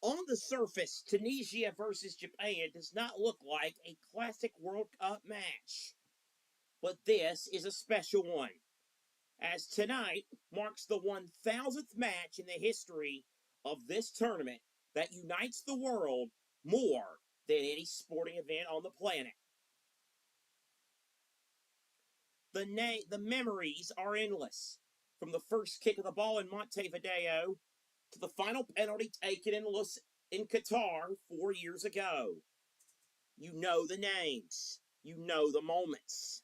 On the surface, Tunisia versus Japan does not look like a classic World Cup match. But this is a special one, as tonight marks the 1,000th match in the history of this tournament that unites the world more than any sporting event on the planet. The memories are endless, from the first kick of the ball in Montevideo to the final penalty taken in Qatar 4 years ago. You know the names. You know the moments.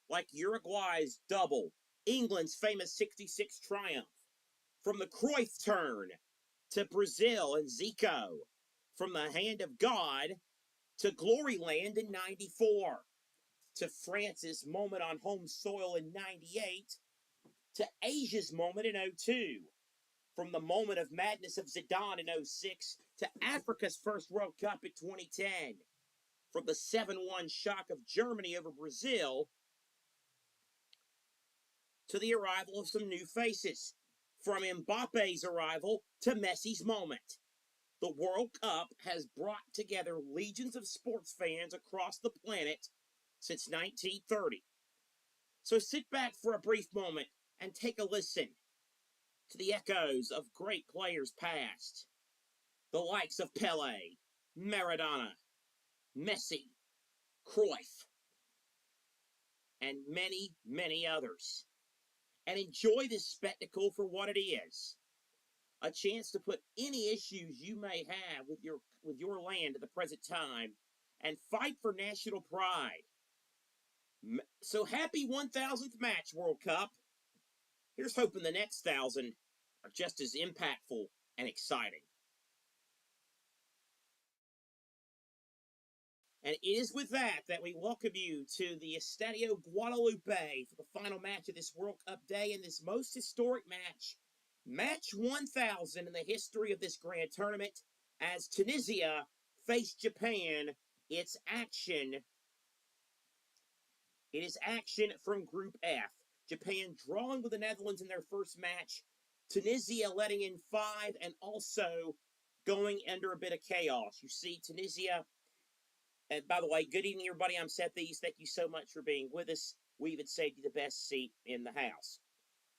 Like Uruguay's double, England's famous 66 triumph, from the Cruyff turn to Brazil and Zico, from the hand of God to Glory Land in 94, to France's moment on home soil in 98, to Asia's moment in 02, from the moment of madness of Zidane in 06 to Africa's first World Cup in 2010, from the 7-1 shock of Germany over Brazil to the arrival of some new faces, from Mbappe's arrival to Messi's moment. The World Cup has brought together legions of sports fans across the planet since 1930. So sit back for a brief moment and take a listen to the echoes of great players past, the likes of Pele, Maradona, Messi, Cruyff, and many, many others. And enjoy this spectacle for what it is. A chance to put any issues you may have with your land at the present time and fight for national pride. So happy 1,000th match, World Cup. Here's hoping the next 1,000 are just as impactful and exciting. And it is with that we welcome you to the Estadio Guadalupe for the final match of this World Cup day and this most historic match, match 1,000 in the history of this grand tournament, as Tunisia faced Japan. It is action from Group F. Japan drawing with the Netherlands in their first match, Tunisia letting in 5 and also going under a bit of chaos. You see Tunisia. And by the way, good evening, everybody. I'm Seth Eaves. Thank you so much for being with us. We even saved you the best seat in the house.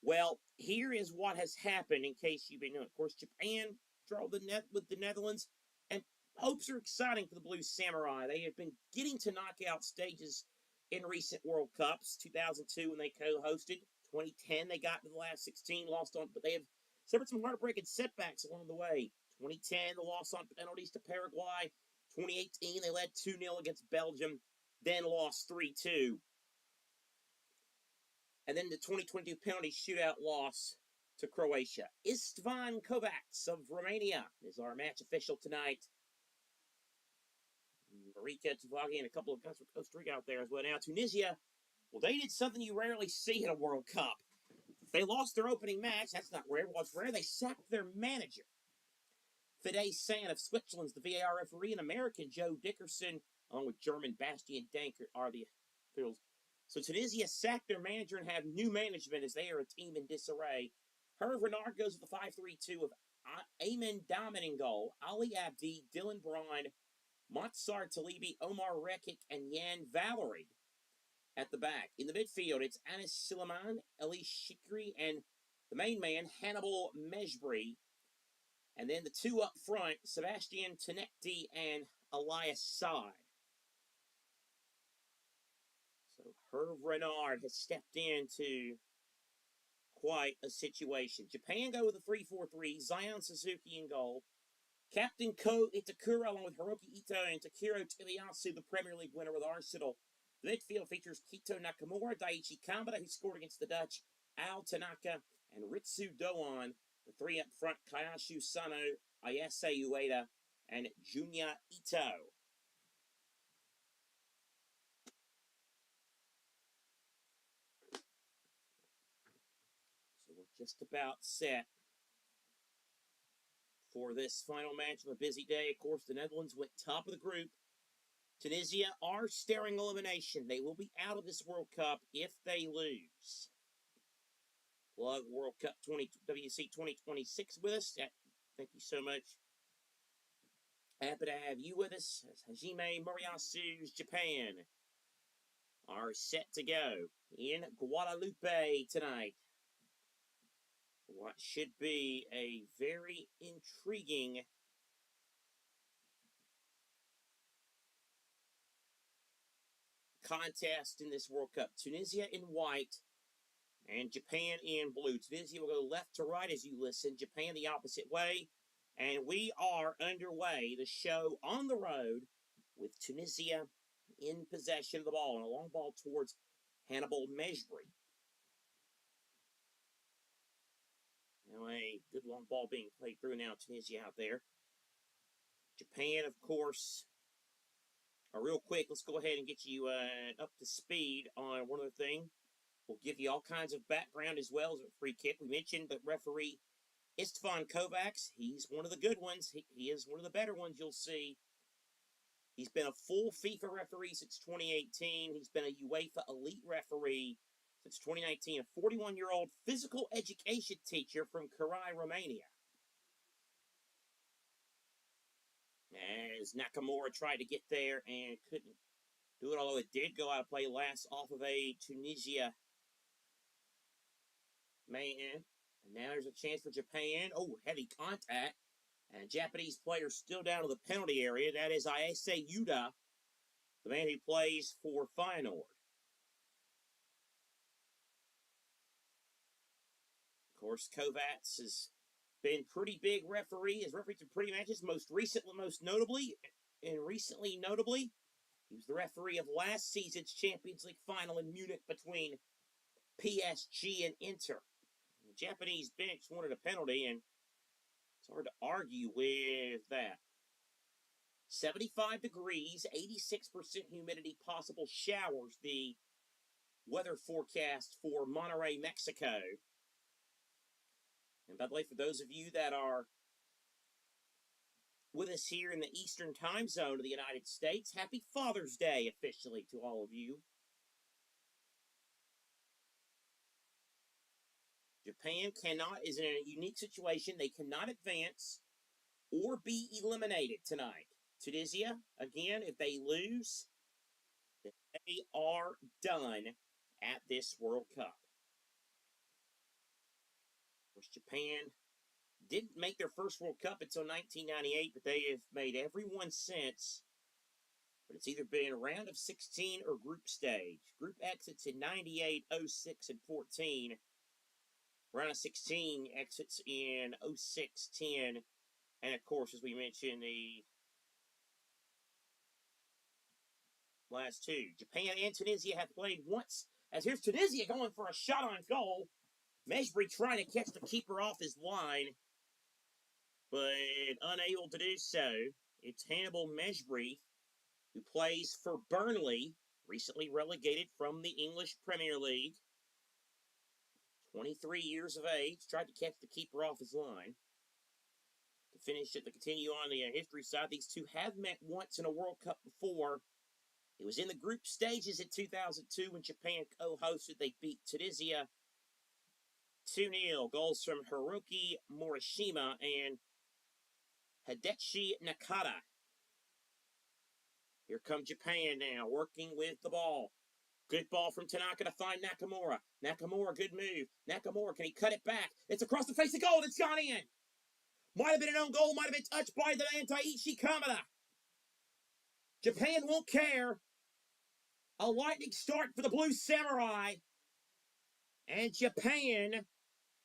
Well, here is what has happened, in case you've been knowing. Of course, Japan draw with the Netherlands, and hopes are exciting for the Blue Samurai. They have been getting to knockout stages in recent World Cups. 2002 when they co-hosted. 2010 they got to the last 16, lost on, but they have suffered some heartbreaking setbacks along the way. 2010, the loss on penalties to Paraguay. 2018, they led 2-0 against Belgium, then lost 3-2. And then the 2022 penalty shootout loss to Croatia. Istvan Kovacs of Romania is our match official tonight. Marika Tavagi and a couple of guys from Costa Rica out there as well. Now, Tunisia, well, they did something you rarely see in a World Cup. They lost their opening match. That's not rare. What's rare, they sacked their manager. Fede Sand of Switzerland's the VAR referee, and American Joe Dickerson, along with German Bastian Dankert, are the officials. So Tunisia sacked their manager and have new management as they are a team in disarray. Hervé Renard goes with the 5-3-2 of Ayman Daman in goal, Ali Abdi, Dylan Bryan, Matsar Talibi, Omar Rekik, and Yan Valery at the back. In the midfield, it's Anis Suleiman, Elie Shikri, and the main man, Hannibal Mejbri. And then the two up front, Sebastian Tenekti and Elias Saad. So Hervé Renard has stepped into quite a situation. Japan go with a 3-4-3, Zion Suzuki in goal. Captain Ko Itakura along with Hiroki Ito and Takiro Tomiyasu, the Premier League winner with Arsenal. The midfield features Kito Nakamura, Daiichi Kamada, who scored against the Dutch, Al Tanaka, and Ritsu Doan. The three up front, Kayashu Sano, Ayase Ueda, and Junya Ito. So we're just about set for this final match of a busy day. Of course, the Netherlands went top of the group. Tunisia are staring elimination. They will be out of this World Cup if they lose. We'll have World Cup WC 2026 with us at Thank you so much. Happy to have you with us. Hajime Murayasu's Japan are set to go in Guadalupe tonight. What should be a very intriguing contest in this World Cup. Tunisia in white and Japan in blue. Tunisia will go left to right as you listen. Japan the opposite way. And we are underway. The show on the road with Tunisia in possession of the ball and a long ball towards Hannibal Mejbri. Now a good long ball being played through now. Tunisia out there. Japan, of course. Real quick, let's go ahead and get you up to speed on one other thing. We'll give you all kinds of background as well as a free kick. We mentioned the referee Istvan Kovacs. He's one of the good ones. He is one of the better ones you'll see. He's been a full FIFA referee since 2018. He's been a UEFA Elite referee since 2019. A 41-year-old physical education teacher from Carai, Romania. As Nakamura tried to get there and couldn't do it, although it did go out of play last off of a Tunisia man. And now there's a chance for Japan. Oh, heavy contact. And Japanese player still down to the penalty area. That is Ayase Yuda, the man who plays for Feyenoord. Of course, Kovacs has been pretty big referee. Has refereed some pretty matches. Most notably, he was the referee of last season's Champions League final in Munich between PSG and Inter. The Japanese bench wanted a penalty, and it's hard to argue with that. 75 degrees, 86% humidity, possible showers, the weather forecast for Monterrey, Mexico. And by the way, for those of you that are with us here in the Eastern time zone of the United States, happy Father's Day officially to all of you. Japan is in a unique situation. They cannot advance or be eliminated tonight. Tunisia, again, if they lose, they are done at this World Cup. Of course, Japan didn't make their first World Cup until 1998, but they have made every one since. But it's either been round of 16 or group stage. Group exits in 98, 06, and 14. Round of 16 exits in 06, 10, and of course, as we mentioned, the last two. Japan and Tunisia have played once. As here's Tunisia going for a shot on goal. Mejbri trying to catch the keeper off his line, but unable to do so. It's Hannibal Mejbri, who plays for Burnley, recently relegated from the English Premier League. 23 years of age, tried to catch the keeper off his line. To finish it, to continue on the history side, these two have met once in a World Cup before. It was in the group stages in 2002 when Japan co-hosted. They beat Tunisia 2-0. Goals from Hiroki Morishima and Hideshi Nakata. Here come Japan now, working with the ball. Good ball from Tanaka to find Nakamura. Nakamura, good move. Nakamura, can he cut it back? It's across the face of goal. It's gone in. Might have been an own goal. Might have been touched by the man Taichi Kamada. Japan won't care. A lightning start for the Blue Samurai. And Japan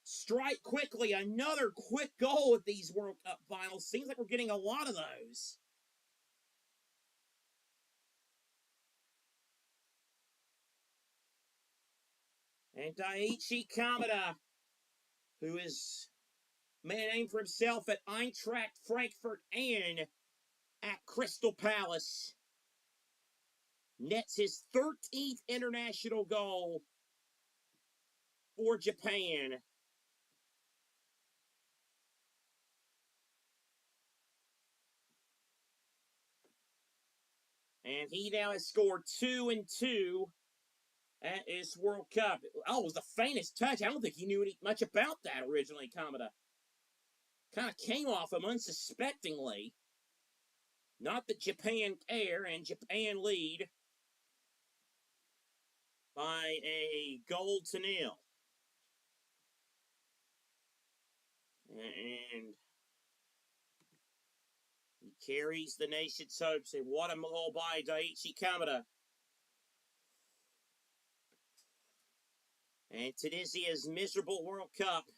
strike quickly. Another quick goal at these World Cup finals. Seems like we're getting a lot of those. And Daichi Kamada, who is made a name for himself at Eintracht Frankfurt and at Crystal Palace, nets his 13th international goal for Japan. And he now has scored 2 and 2 at his World Cup. Oh, it was the faintest touch. I don't think he knew much about that originally, Kamada. kind of came off him unsuspectingly. Not that Japan care, and Japan lead by a goal to nil. And he carries the nation's hopes. They won him all by Daiichi Kamada. And Tunisia's miserable World Cup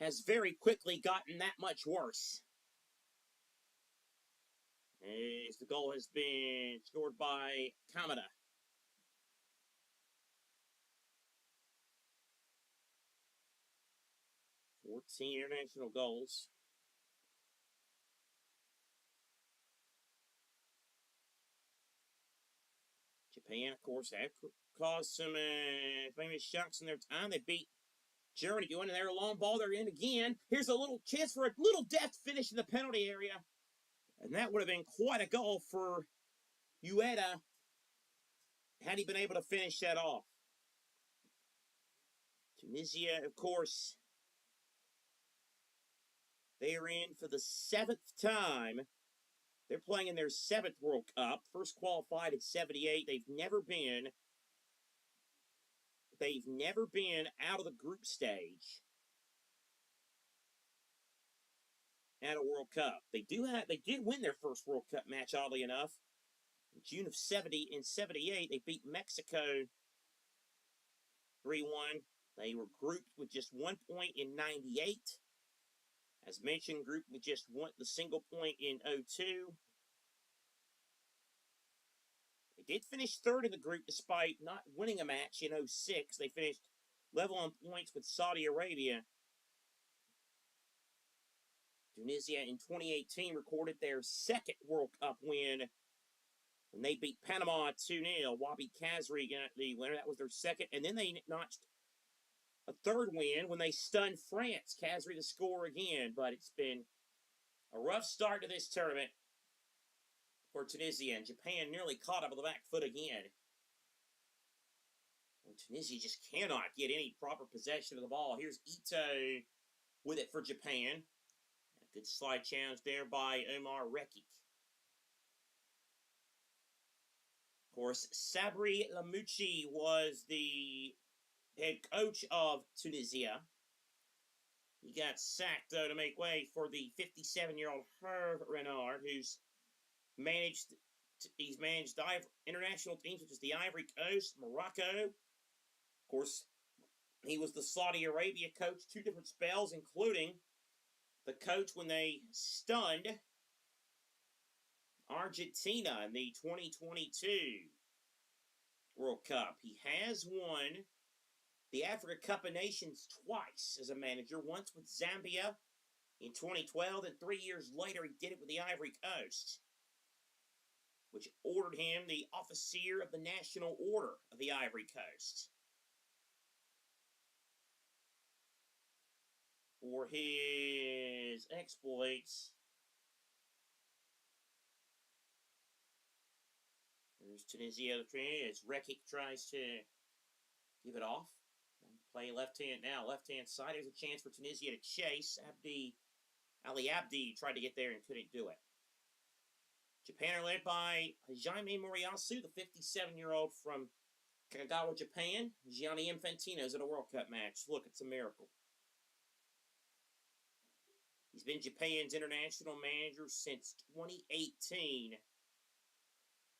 has very quickly gotten that much worse. As the goal has been scored by Kamada. "14 international goals. Japan, of course, have caused some famous shocks in their time. They beat Germany going in there, long ball, they're in again. Here's a little chance for a little deft finish in the penalty area. And that would have been quite a goal for Ueda had he been able to finish that off. Tunisia, of course, they are in for the 7th time. They're playing in their 7th World Cup. First qualified in 78. They've never been out of the group stage at a World Cup. They did win their first World Cup match, oddly enough. In June of 78, they beat Mexico 3-1. They were grouped with just 1 point in 98. As mentioned, grouped with just the single point in 02. They did finish 3rd in the group despite not winning a match in 06. They finished level on points with Saudi Arabia. Tunisia in 2018 recorded their 2nd World Cup win when they beat Panama 2-0. Wabi Kazri got the winner. That was their 2nd. And then they notched a 3rd win when they stunned France. Kazri to score again. But it's been a rough start to this tournament for Tunisia. And Japan nearly caught up on the back foot again. And Tunisia just cannot get any proper possession of the ball. Here's Ito with it for Japan. A good slide challenge there by Omar Rekik. Of course, Sabri Lamouchi was the head coach of Tunisia. He got sacked, though, to make way for the 57-year-old Hervé Renard, he's managed international teams such as the Ivory Coast, Morocco. Of course, he was the Saudi Arabia coach 2 different spells, including the coach when they stunned Argentina in the 2022 World Cup. He has won the Africa Cup of Nations twice as a manager, once with Zambia in 2012, and 3 years later he did it with the Ivory Coast, which ordered him the Officer of the National Order of the Ivory Coast for his exploits. There's Tunisia as Rekik tries to give it off. Play left-hand now, left-hand side. There's a chance for Tunisia to chase. Ali Abdi tried to get there and couldn't do it. Japan are led by Jaime Moriyasu, the 57-year-old from Kagawa, Japan. Gianni Infantino's at a World Cup match. Look, it's a miracle. He's been Japan's international manager since 2018.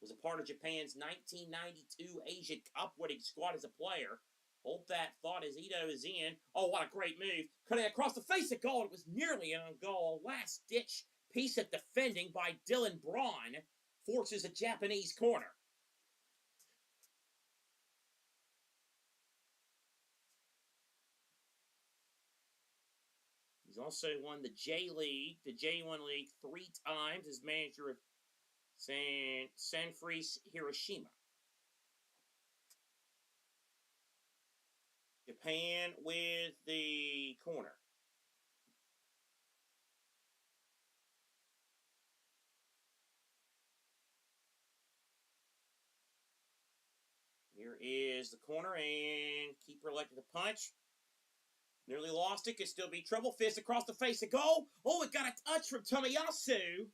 Was a part of Japan's 1992 Asian Cup winning squad as a player. Hold that thought as Ito is in. Oh, what a great move. Cutting across the face of goal. It was nearly an own goal. Last-ditch piece of defending by Dylan Braun forces a Japanese corner. He's also won the J-League, the J1 League 3 times as manager of Sanfrecce Hiroshima. Japan with the corner. Here is the corner, and keeper elected to punch. Nearly lost it. Could still be trouble. Fist across the face of goal. Oh, it got a touch from Tomiyasu.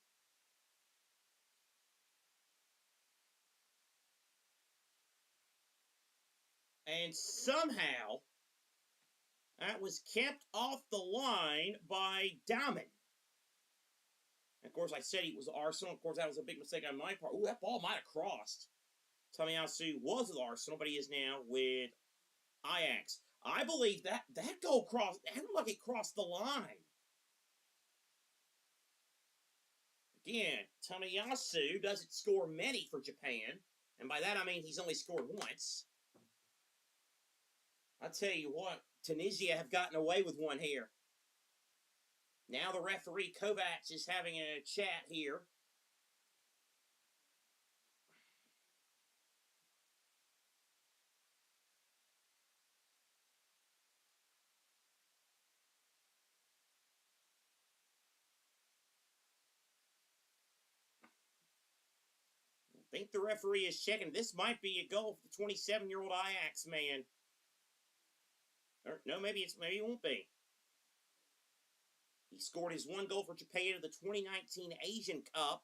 And somehow, that was kept off the line by Diamond. And of course, I said he was Arsenal. Of course, that was a big mistake on my part. Ooh, that ball might have crossed. Tomiyasu was with Arsenal, but he is now with Ajax. I believe that goal crossed. It looked like it crossed the line. Again, Tomiyasu doesn't score many for Japan. And by that I mean he's only scored once. I'll tell you what, Tunisia have gotten away with one here. Now the referee Kovacs is having a chat here. I think the referee is checking. This might be a goal for the 27-year-old Ajax man. Or, no, maybe it won't be. He scored his one goal for Japan in the 2019 Asian Cup.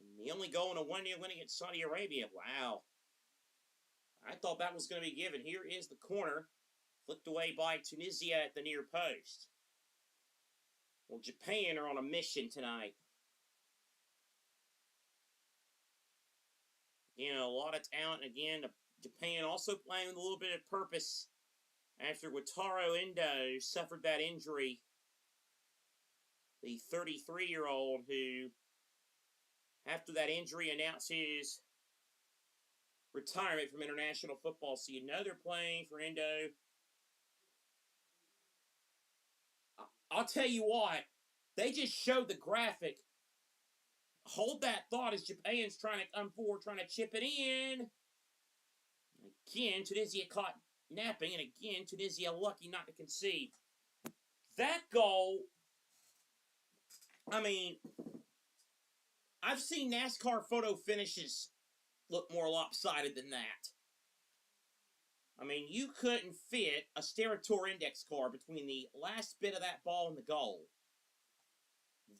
And the only goal in a 1-0 win against Saudi Arabia. Wow. I thought that was going to be given. Here is the corner. Flicked away by Tunisia at the near post. Well, Japan are on a mission tonight. You know, a lot of talent. Again, Japan also playing with a little bit of purpose after Wataru Endo suffered that injury. The 33-year-old who, after that injury, announced his retirement from international football. So you know they're playing for Endo. I'll tell you what, they just showed the graphic. Hold that thought as Japan's trying to come forward, trying to chip it in. Again, Tunisia caught napping, and again, Tunisia lucky not to concede. That goal, I mean, I've seen NASCAR photo finishes look more lopsided than that. I mean, you couldn't fit a Sterator index card between the last bit of that ball and the goal.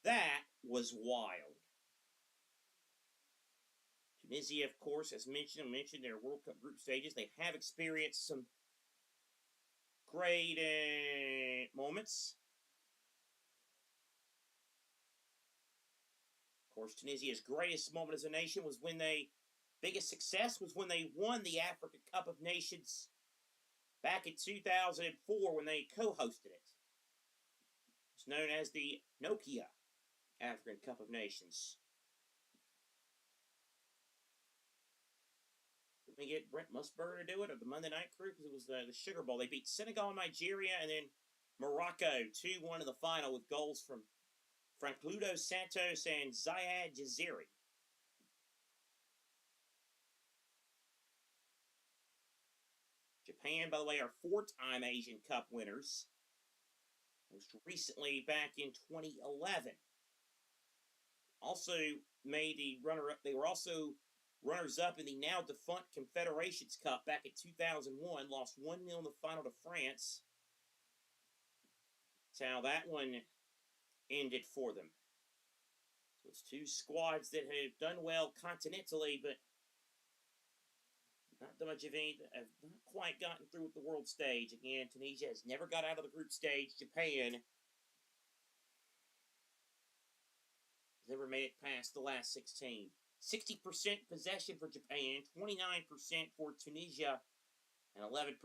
That was wild. Tunisia, of course, as mentioned their World Cup group stages. They have experienced some great moments. Of course, Tunisia's greatest moment as a nation was when biggest success was when they won the Africa Cup of Nations back in 2004 when they co-hosted it. It's known as the Nokia African Cup of Nations. Did we get Brent Musburger to do it, or the Monday Night Crew? Because it was the Sugar Bowl. They beat Senegal, Nigeria, and then Morocco 2-1 in the final with goals from Francludo Santos and Zayed Jaziri. Japan, by the way, are 4-time Asian Cup winners. Most recently back in 2011. Also made the runner-up. They were also runners-up in the now defunct Confederations Cup back in 2001. Lost 1-0 in the final to France. That's how that one ended for them. So it's two squads that have done well continentally, but not that much of anything. Have not quite gotten through with the world stage. Again, Tunisia has never got out of the group stage. Japan has never made it past the last 16. 60% possession for Japan, 29% for Tunisia, and 11%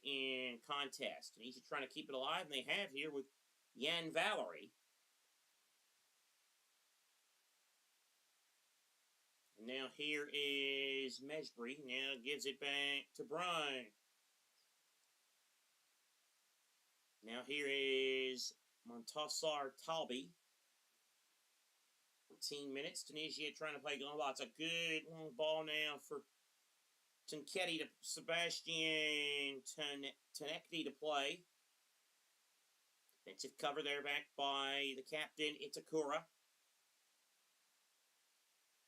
in contest. Tunisia trying to keep it alive, and they have here with Yan Valery. And now here is Mesbury. Now gives it back to Bryan. Now here is Montassar Talbi. 14 minutes. Tunisia trying to play long ball. It's a good long ball now for Tunketti to Sebastian Tanekti to play. Defensive cover there back by the captain, Itakura.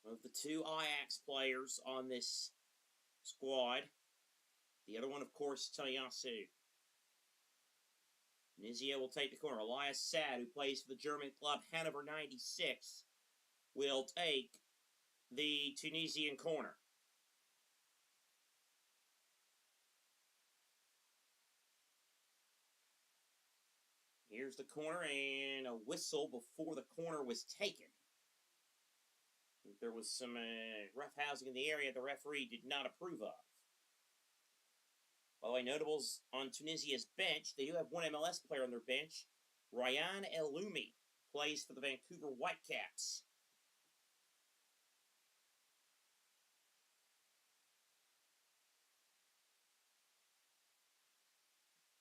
One of the two Ajax players on this squad. The other one, of course, Tomiyasu. Tunisia will take the corner. Elias Sad, who plays for the German club Hanover 96, will take the Tunisian corner. Here's the corner and a whistle before the corner was taken. There was some roughhousing in the area the referee did not approve of. By the way, notables on Tunisia's bench, they do have one MLS player on their bench. Ryan Eloumi plays for the Vancouver Whitecaps.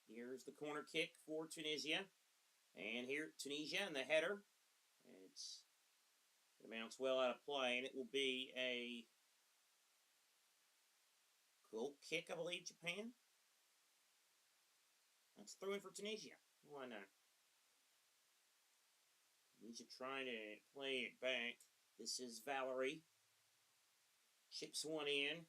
Here's the corner kick for Tunisia. And here, Tunisia and the header. It amounts well out of play, and it will be a goal kick, I believe, Japan. Let's throw in for Tunisia. Why not? Tunisia trying to play it back. This is Valerie. Chips one in.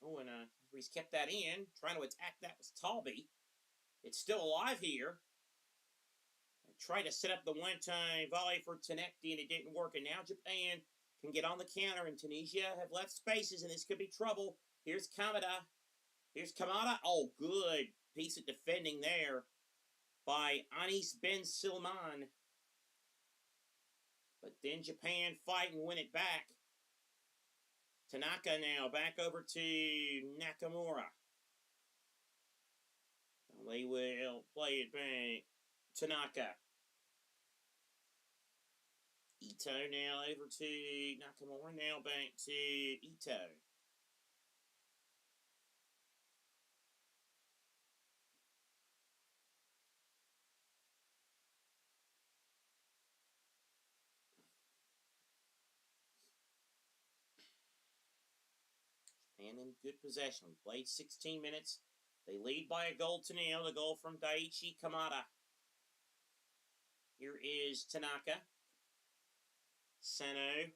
Oh, and he's kept that in. Trying to attack that was Talby. It's still alive here. Tried to set up the one-time volley for Tenecti, and it didn't work. And now Japan can get on the counter, and Tunisia have left spaces, and this could be trouble. Here's Kamada. Here's Kamada. Oh, good piece of defending there by Anis Ben Silman. But then Japan fight and win it back. Tanaka now back over to Nakamura. They will play it back. Tanaka. Ito now over to Nakamura. Now back to Ito. And in good possession. We played 16 minutes. They lead by a goal to nil. The goal from Daichi Kamada. Here is Tanaka. Sano.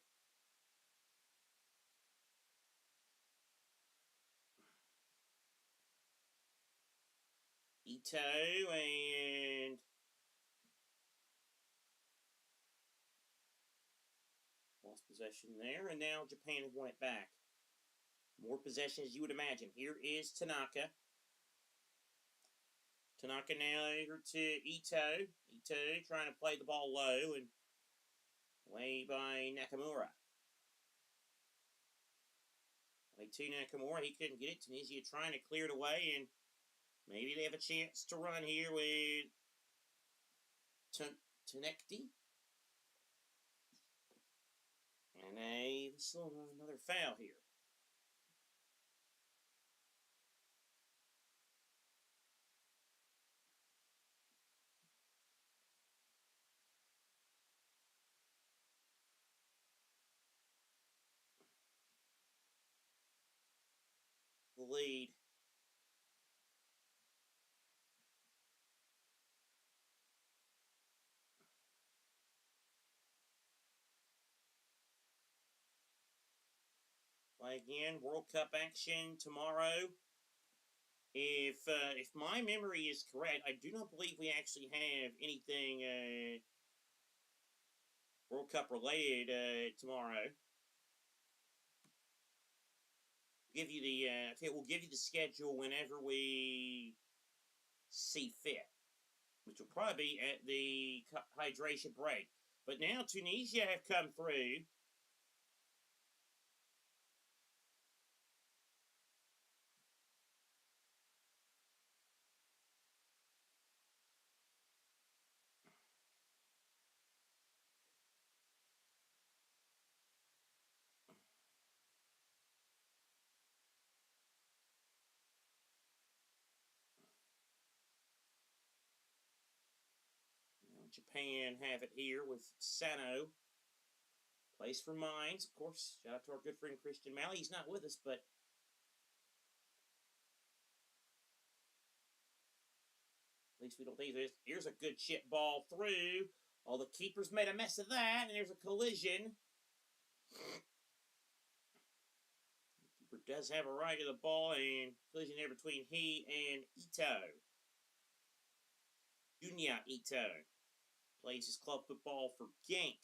Ito and lost possession there, and now Japan has won it back. More possession as you would imagine. Here is Tanaka. Tanaka now over to Ito. Ito trying to play the ball low and away by Nakamura. Away to Nakamura. He couldn't get it. Tunisia trying to clear it away, and maybe they have a chance to run here with Tenecti. And another foul here. The lead. Again, World Cup action tomorrow. If my memory is correct, I do not believe we actually have anything World Cup related tomorrow. We'll give you the schedule whenever we see fit, which will probably be at the hydration break. But now Tunisia have come through. Japan have it here with Sano. Plays for Mines, of course. Shout out to our good friend Christian Malley. He's not with us, but at least we don't think this. Here's a good chip ball through. Oh, the keeper's made a mess of that, and there's a collision. The keeper does have a right to the ball, and collision there between he and Ito. Ito. Plays his club football for Genk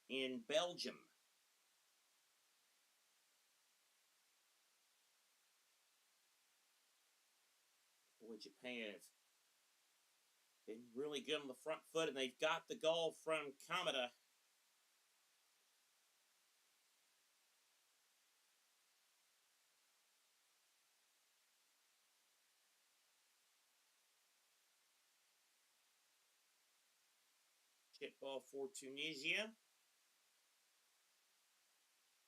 in Belgium. Boy, Japan have been really good on the front foot, and they've got the goal from Kamada. Chip ball for Tunisia.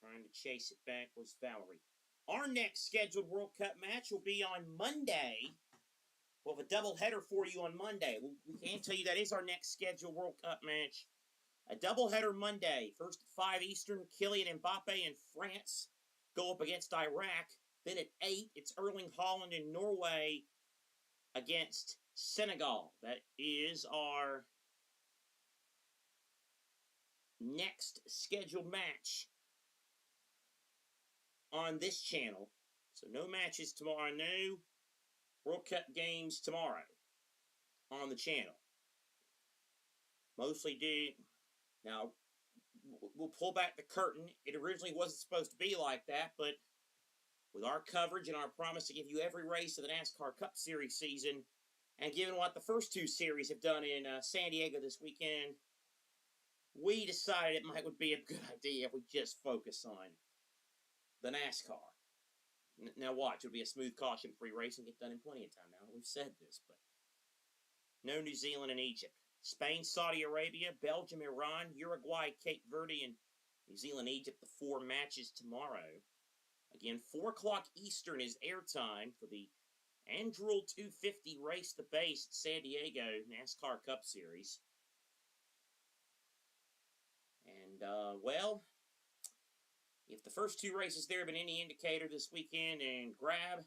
Trying to chase it back was Valerie. Our next scheduled World Cup match will be on Monday. We'll have a doubleheader for you on Monday. We can tell you that is our next scheduled World Cup match. A doubleheader Monday. First at 5 Eastern, Kylian Mbappe in France go up against Iraq. Then at 8, it's Erling Haaland in Norway against Senegal. That is our next scheduled match on this channel. So no matches tomorrow. No World Cup games tomorrow on the channel. Mostly due. Now, we'll pull back the curtain. It originally wasn't supposed to be like that, but with our coverage and our promise to give you every race of the NASCAR Cup Series season, and given what the first 2 series have done in San Diego this weekend, we decided it would be a good idea if we just focus on the NASCAR. Now watch, it'll be a smooth caution-free race and get done in plenty of time. Now we've said this, but no New Zealand and Egypt. Spain, Saudi Arabia, Belgium, Iran, Uruguay, Cape Verde, and New Zealand, Egypt, the 4 matches tomorrow. Again, 4 o'clock Eastern is airtime for the Andrew 250 Race the Base at San Diego NASCAR Cup Series. And, well, if the first 2 races there have been any indicator this weekend, and grab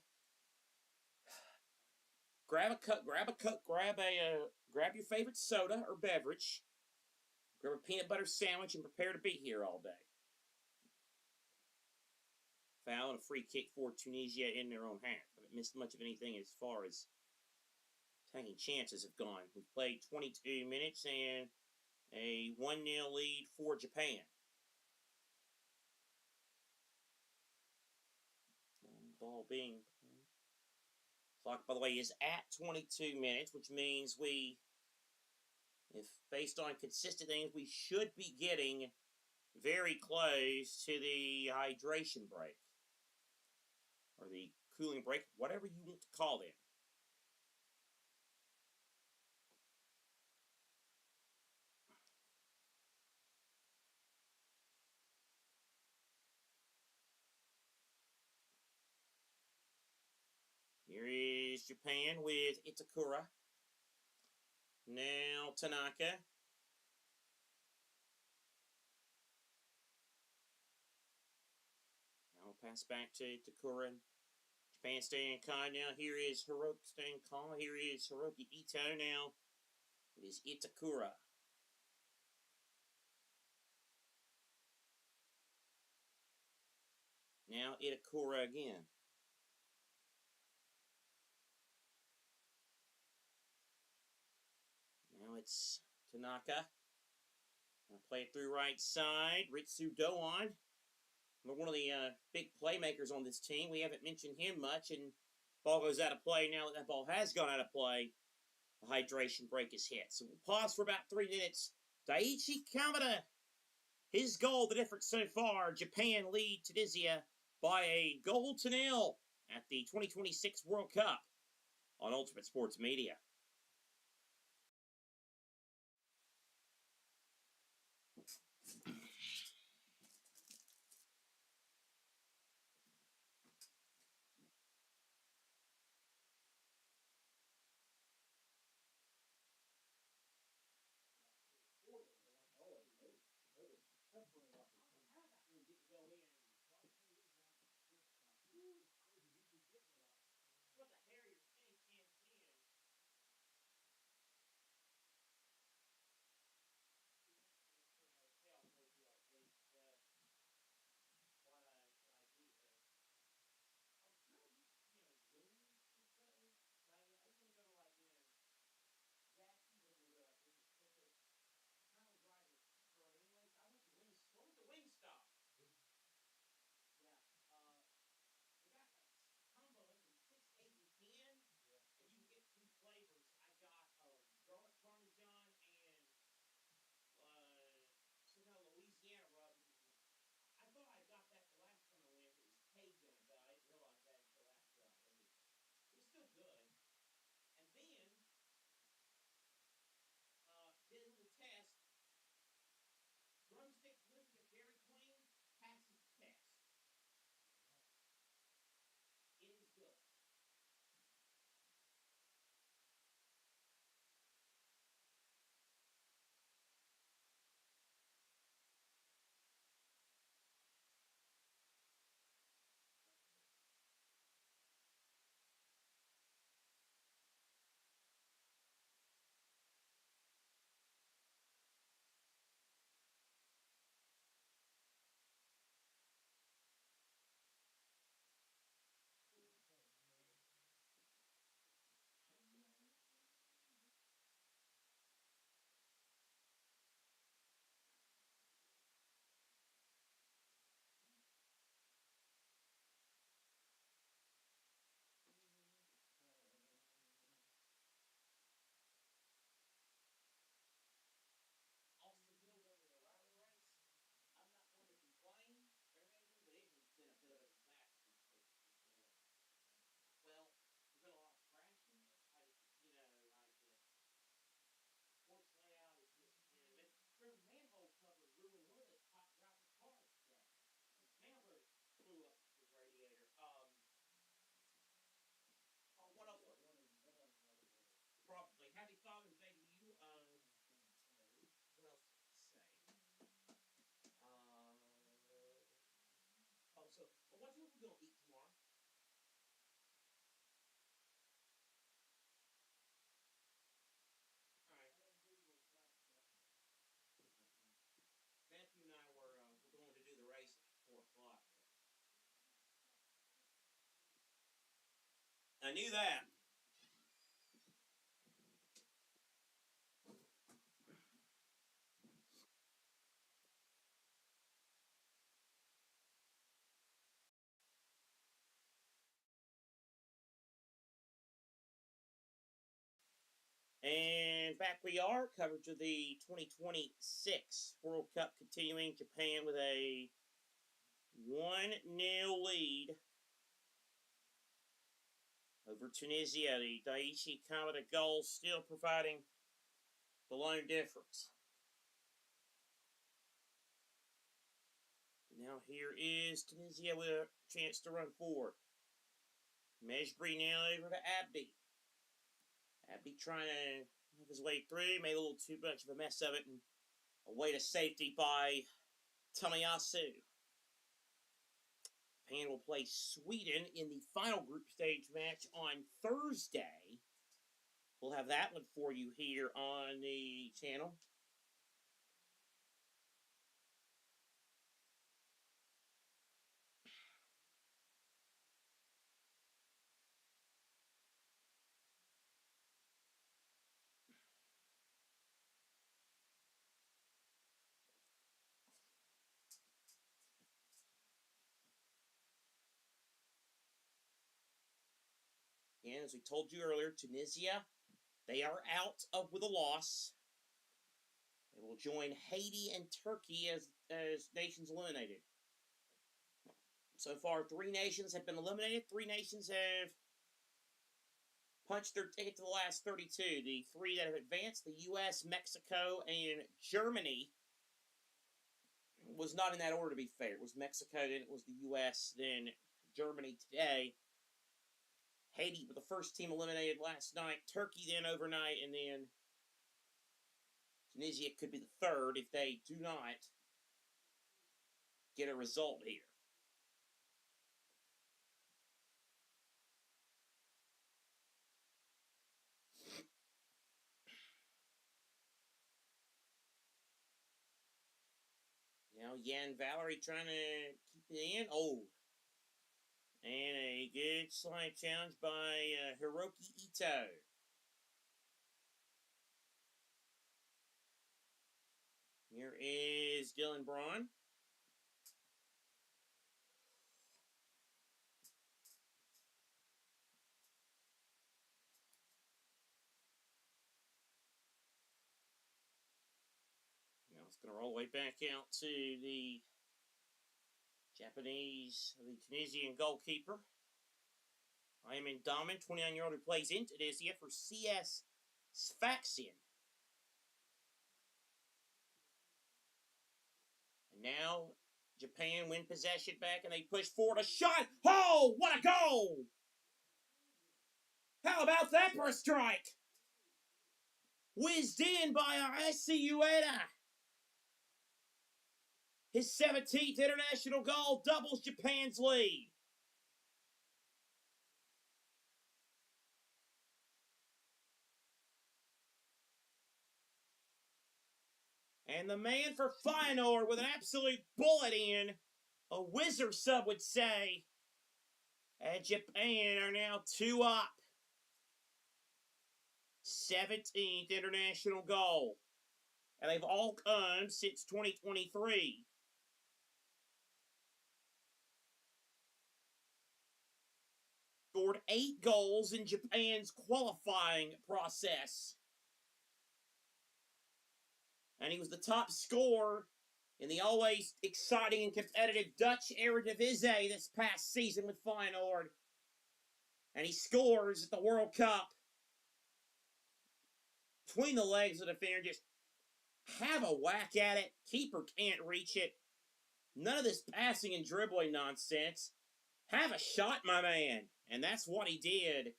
your favorite soda or beverage, grab a peanut butter sandwich, and prepare to be here all day. Foul and a free kick for Tunisia in their own half. Haven't missed much of anything as far as taking chances have gone. We've played 22 minutes and a 1-0 lead for Japan. Ball being... Clock, by the way, is at 22 minutes, which means if based on consistent things, we should be getting very close to the hydration break. Or the cooling break, whatever you want to call it. Here is Japan with Itakura. Now Tanaka. Now pass back to Itakura. Japan staying calm now. Here is Hiroki staying calm. Here is Hiroki Ito now. It is Itakura. Now Itakura again. Now it's Tanaka. Now play it through right side. Ritsu Doan. One of the big playmakers on this team. We haven't mentioned him much, and ball goes out of play. Now that ball has gone out of play, the hydration break is hit. So we'll pause for about 3 minutes. Daichi Kamada, his goal, the difference so far. Japan lead Tunisia by a 0-0 at the 2026 World Cup on Ultimate Sports Media. gonna eat tomorrow? All right. Matthew and I were going to do the race at 4 o'clock. I knew that. And back we are, coverage of the 2026 World Cup continuing. Japan with a 1-0 lead over Tunisia. The Daichi Kamada goal still providing the lone difference. Now here is Tunisia with a chance to run forward. Mejbri now over to Abdi. Abdi trying to have his way through, made a little too much of a mess of it, and away to safety by Tamayasu. Japan will play Sweden in the final group stage match on Thursday. We'll have that one for you here on the channel. And as we told you earlier, Tunisia, they are out with a loss. They will join Haiti and Turkey as nations eliminated. So far, 3 nations have been eliminated. 3 nations have punched their ticket to the last 32. The 3 that have advanced, the U.S., Mexico, and Germany, was not in that order, to be fair. It was Mexico, then it was the U.S., then Germany today. Haiti with the first team eliminated last night. Turkey then overnight, and then Tunisia could be the third if they do not get a result here. Now Yan Valerie trying to keep it in. Oh. And a good slide challenge by Hiroki Ito. Here is Dylan Braun. Now it's going to roll way back out to the the Tunisian goalkeeper. I am in Daman, 29-year-old who plays in Tunisia for CS Sfaxien. And now Japan win possession back and they push forward a shot. Oh, what a goal! How about that for a strike? Whizzed in by Aresi Ueda. His 17th international goal doubles Japan's lead. And the man for Feyenoord with an absolute bullet in, a whizzer sub would say. And Japan are now 2 up. 17th international goal. And they've all come since 2023. Scored 8 goals in Japan's qualifying process. And he was the top scorer in the always exciting and competitive Dutch Eredivisie this past season with Feyenoord. And he scores at the World Cup. Between the legs of the defender, just have a whack at it. Keeper can't reach it. None of this passing and dribbling nonsense. Have a shot, my man. And that's what he did.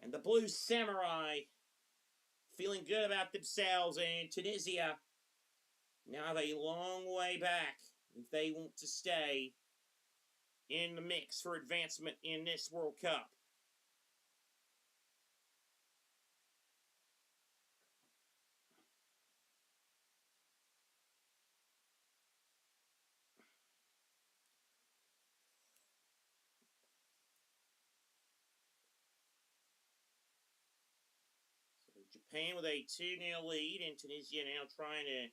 And the Blue Samurai feeling good about themselves, and Tunisia now have a long way back if they want to stay in the mix for advancement in this World Cup. So Japan with a 2-0 lead, and Tunisia now trying to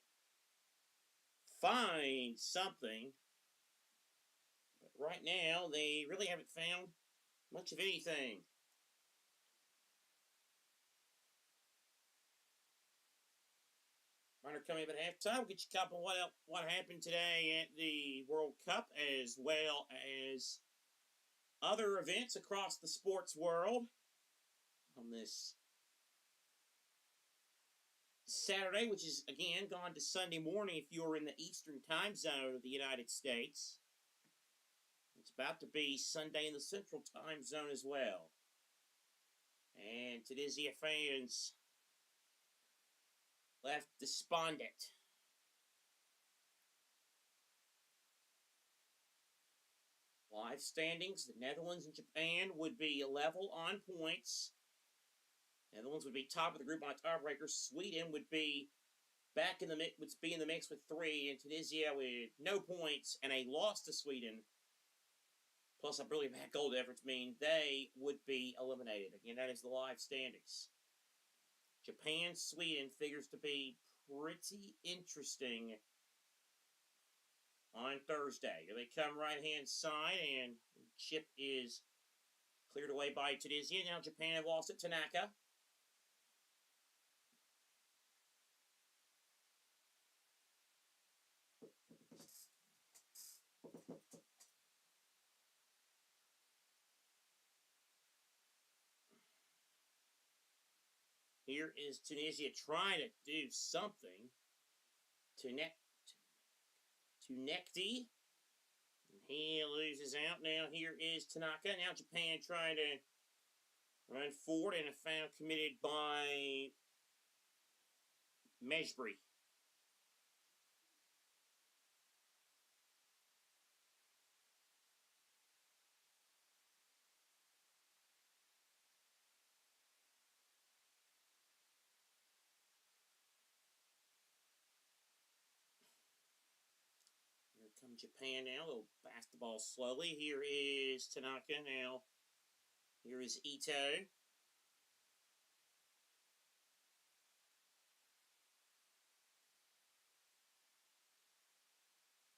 find something. But right now, they really haven't found much of anything. Runner coming up at halftime. We'll get you a couple of what happened today at the World Cup, as well as other events across the sports world on this Saturday, which is again gone to Sunday morning if you're in the Eastern time zone of the United States. It's about to be Sunday in the Central time zone as well. And Tunisia fans left despondent. Live standings, the Netherlands and Japan would be level on points. Netherlands would be top of the group on a tiebreaker. Sweden would be back in the mix, with 3, and Tunisia with no points and a loss to Sweden, plus a really bad goal difference, mean they would be eliminated. Again, that is the live standings. Japan, Sweden figures to be pretty interesting on Thursday. Here they come right-hand side, and the chip is cleared away by Tunisia. Now Japan have lost it to Tanaka. Here is Tunisia trying to do something. Tunekti. He loses out. Now here is Tanaka. Now Japan trying to run forward, and a foul committed by Mejbri. Come Japan now. They'll pass the ball slowly. Here is Tanaka now. Here is Ito.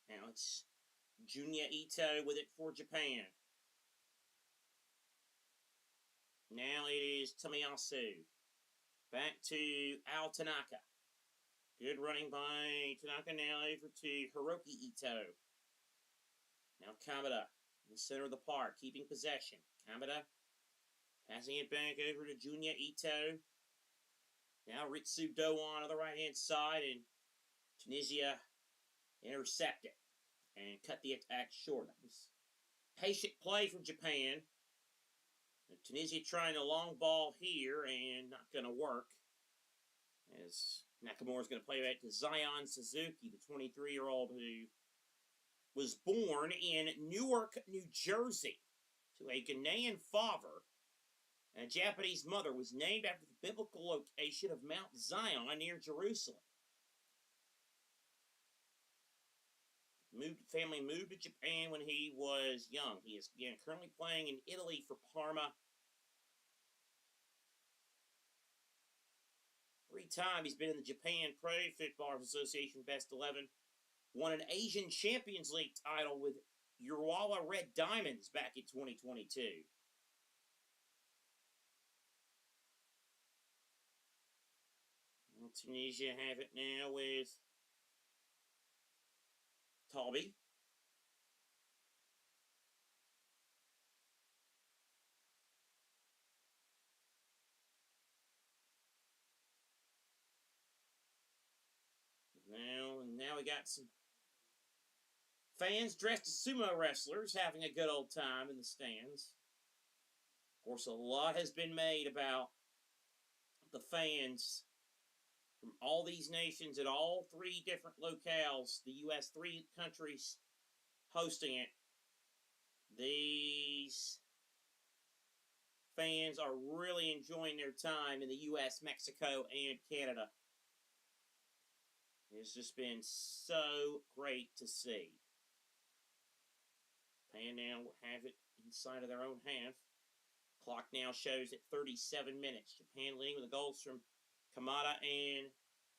Now it's Junya Ito with it for Japan. Now it is Tomiyasu. Back to Al Tanaka. Good running by Tanaka. Now over to Hiroki Ito. Now Kamada in the center of the park, keeping possession. Kamada passing it back over to Junya Ito. Now Ritsu Doan on the right-hand side, and Tunisia intercept it and cut the attack short. That was patient play from Japan. And Tunisia trying a long ball here and not going to work, as Nakamura's going to play back to Zion Suzuki, the 23-year-old who was born in Newark, New Jersey, to a Ghanaian father and a Japanese mother, was named after the biblical location of Mount Zion near Jerusalem. Family moved to Japan when he was young. He is again currently playing in Italy for Parma. 3 times he's been in the Japan Pro Football Association Best 11. Won an Asian Champions League title with Urawa Red Diamonds back in 2022. Well, Tunisia have it now with Talbi. Now we got some fans dressed as sumo wrestlers having a good old time in the stands. Of course, a lot has been made about the fans from all these nations at all 3 different locales, the U.S., 3 countries hosting it. These fans are really enjoying their time in the U.S., Mexico, and Canada. It's just been so great to see. Japan now have it inside of their own half. Clock now shows at 37 minutes. Japan leading with the goals from Kamada and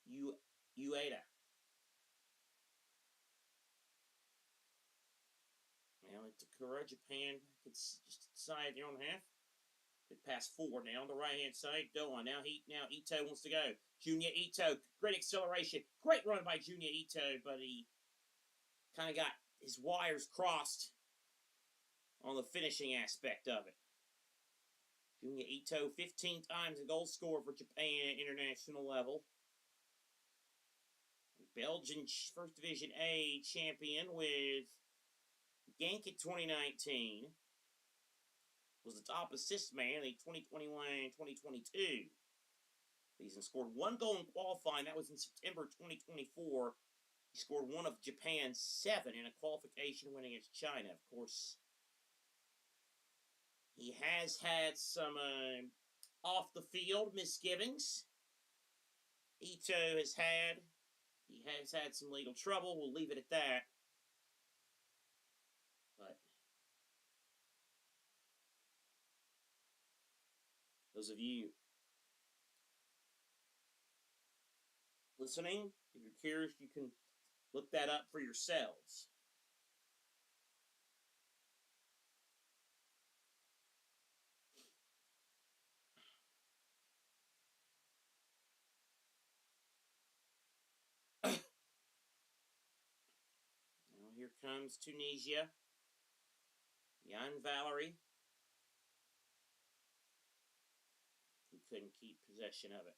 Ueda. Now at Takura, Japan gets just inside their own half. Good pass forward now on the right-hand side. Doan. Now Ito wants to go. Junya Ito. Great acceleration. Great run by Junya Ito, but he kind of got his wires crossed on the finishing aspect of it. Junya Ito, 15 times a goal scorer for Japan at international level. Belgian First Division A champion with Genk in 2019. Was the top assist man in 2021-2022 season. Scored 1 goal in qualifying. That was in September 2024. He scored 1 of Japan's 7 in a qualification win against China. Of course, he has had some off-the-field misgivings. Ito has had. He has had some legal trouble. We'll leave it at that. But those of you listening, if you're curious, you can look that up for yourselves. Now here comes Tunisia. Jan Valery, who couldn't keep possession of it.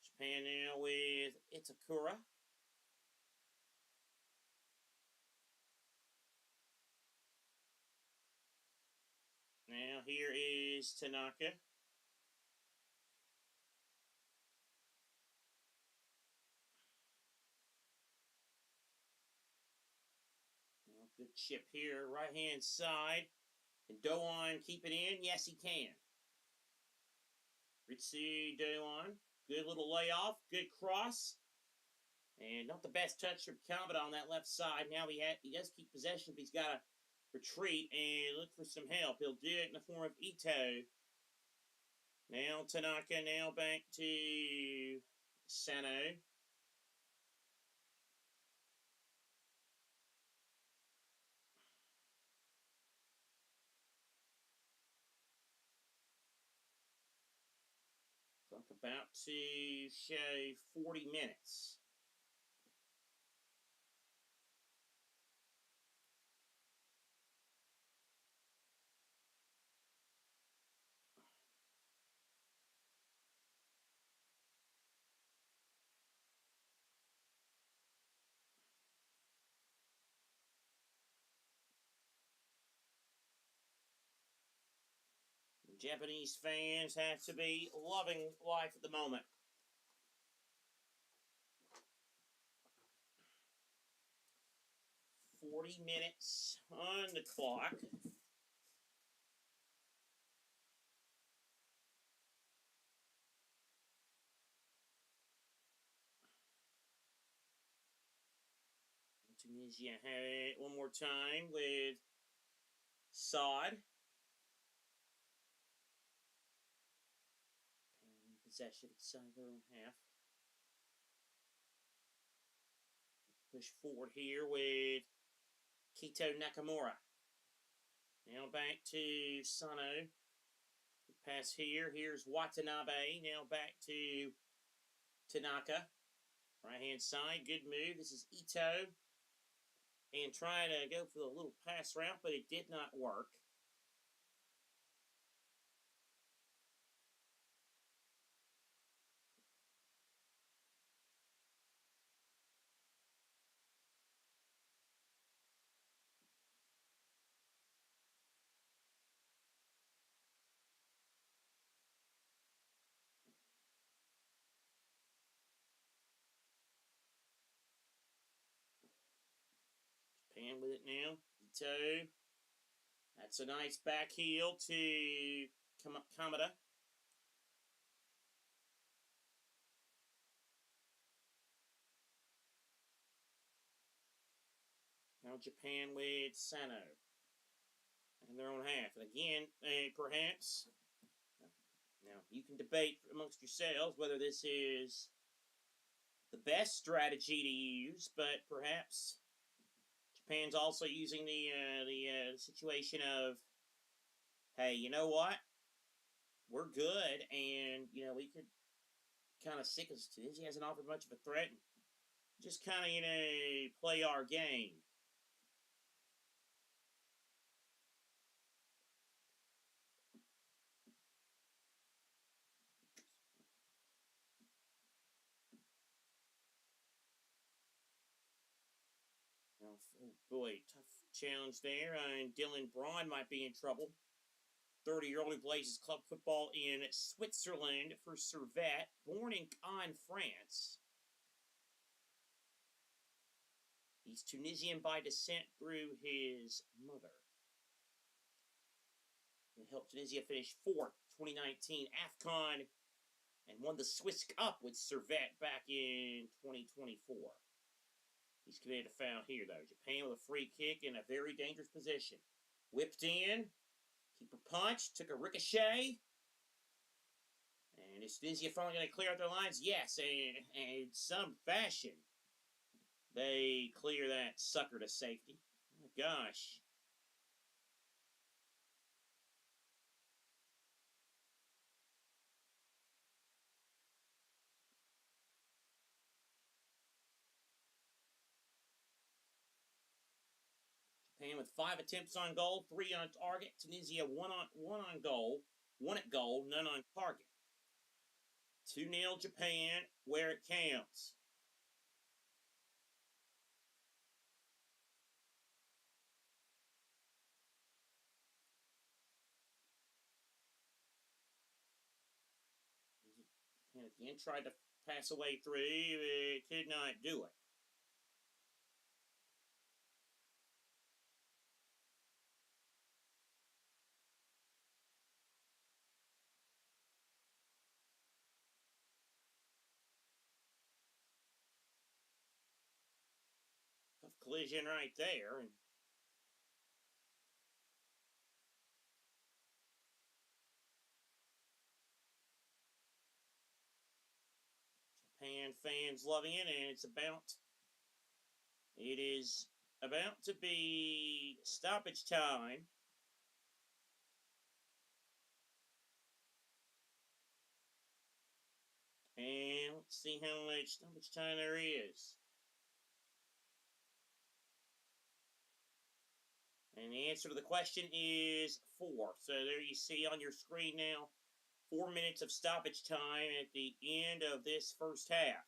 Japan now with Itakura. Now here is Tanaka. Now, good chip here, right hand side. Can Doan keep it in? Yes, he can. Ritsu Doan. Good little layoff. Good cross. And not the best touch from Kamada on that left side. Now he does keep possession, but he's got to retreat and look for some help. He'll do it in the form of Ito. Now Tanaka, now back to Sano. Clock about to show 40 minutes. Japanese fans have to be loving life at the moment. "40 minutes on the clock. Tunisia have it one more time with Saad. Possession inside their own half. Push forward here with Kito Nakamura. Now back to Sano. Pass here. Here's Watanabe. Now back to Tanaka. Right hand side. Good move. This is Ito. And trying to go for the little pass route, but it did not work. Japan with it now. Ito. That's a nice back heel to Kamada. Now Japan with Sano. In their own half. And again, perhaps, now you can debate amongst yourselves whether this is the best strategy to use, but perhaps Japan's also using the situation of, hey, you know what? We're good, and, we could kind of sick as Tunisia hasn't offered much of a threat. Just kind of, play our game. Oh boy, tough challenge there. And Dylan Braun might be in trouble. 30-year-old who plays his club football in Switzerland for Servette, born in Caen, France. He's Tunisian by descent through his mother. He helped Tunisia finish 4th 2019 AFCON and won the Swiss Cup with Servette back in 2024. He's committed a foul here, though. Japan with a free kick in a very dangerous position. Whipped in. Keeper punch. Took a ricochet. And is Tunisia finally going to clear out their lines? Yes, and in some fashion, they clear that sucker to safety. Oh my gosh. Japan with 5 attempts on goal, 3 on target. Tunisia 1 on goal, 1 at goal, none on target. 2-0 Japan, where it counts. And again, tried to pass away through, it could not do it. Tough collision right there. And Japan fans loving it, and it is about to be stoppage time. And let's see how much stoppage time there is. And the answer to the question is 4. So there you see on your screen now, 4 minutes of stoppage time at the end of this first half.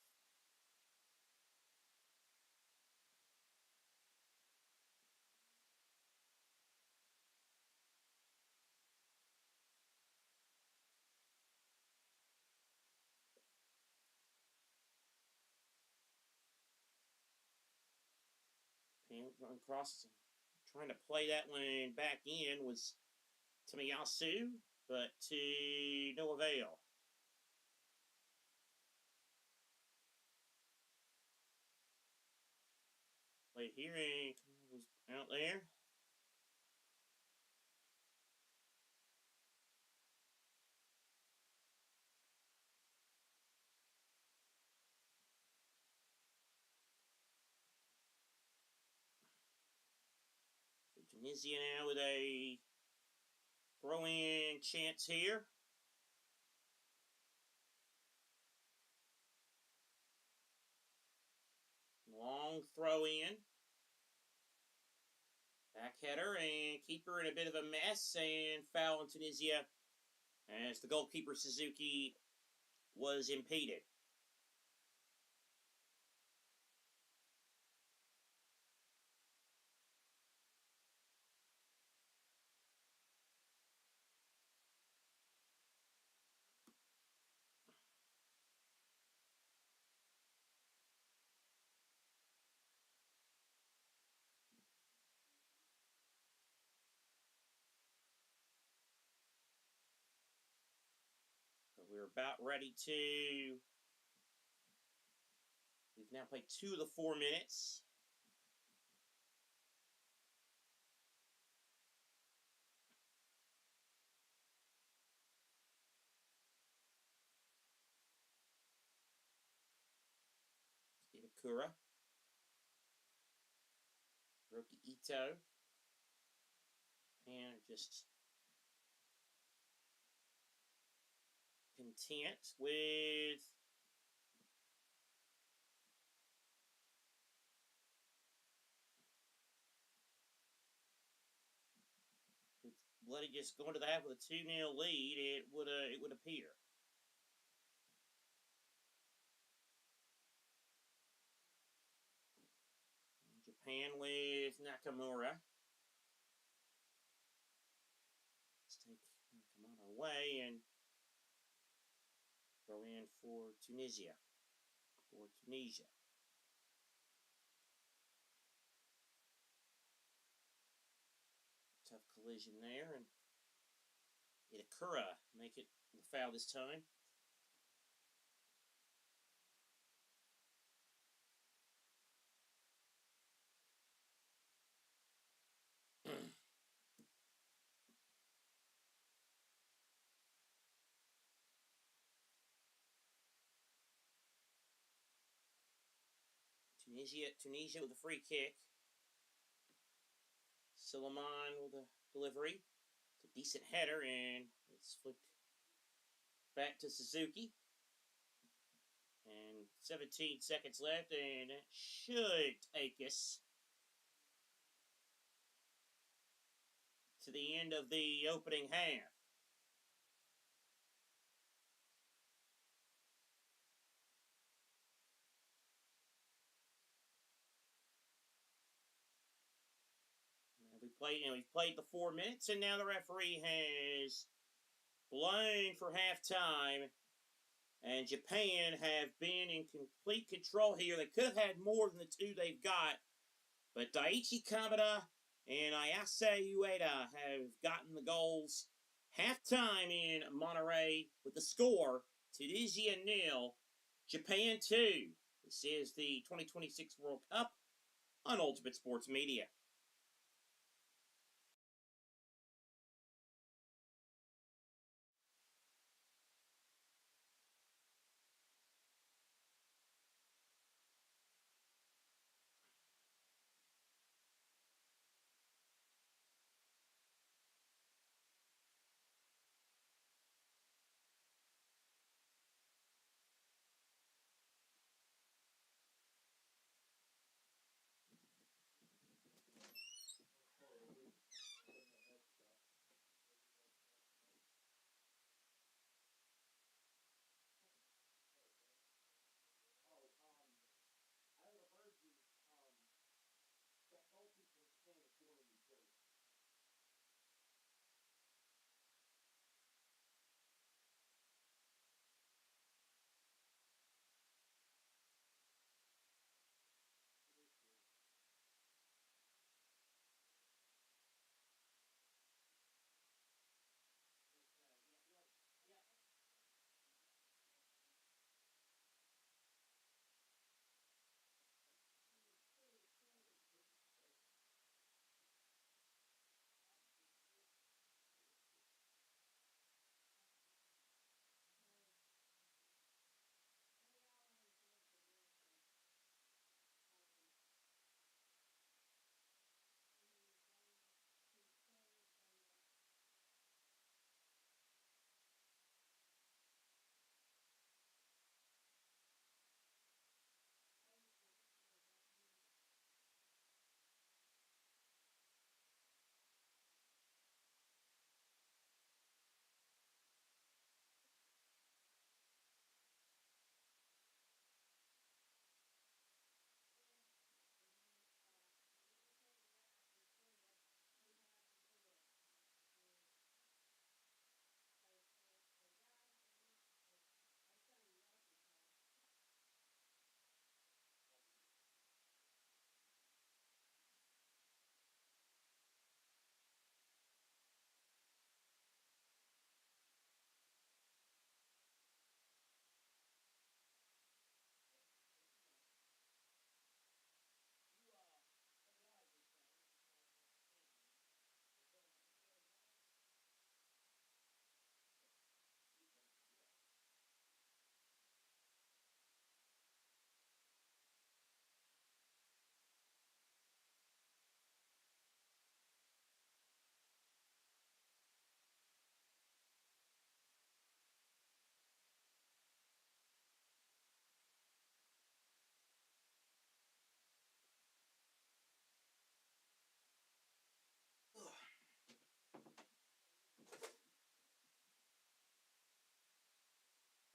Run across, trying to play that one back in was Tomiyasu, but to no avail. Play here and was out there. Tunisia now with a throw-in chance here. Long throw-in. Back header and keeper in a bit of a mess, and foul on Tunisia as the goalkeeper Suzuki was impeded. we're about ready to... We've now played 2 of the 4 minutes. Itakura. Roki Ito. And just content with Bloody just going to the half with a 2-0 lead, it would appear. Japan with Nakamura. Let's take Nakamura away and throw in for Tunisia. Tough collision there, and Itakura make it the foul this time. Tunisia with a free kick. Suleiman with a delivery. It's a decent header, and it's flipped back to Suzuki. And 17 seconds left, and it should take us to the end of the opening half. We've played the 4 minutes, and now the referee has blown for halftime. And Japan have been in complete control here. They could have had more than the 2 they've got. But Daichi Kamada and Ayase Ueda have gotten the goals. Halftime in Monterey with the score, Tunisia 0, Japan 2. This is the 2026 World Cup on Ultimate Sports Media.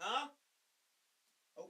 Huh? Oh.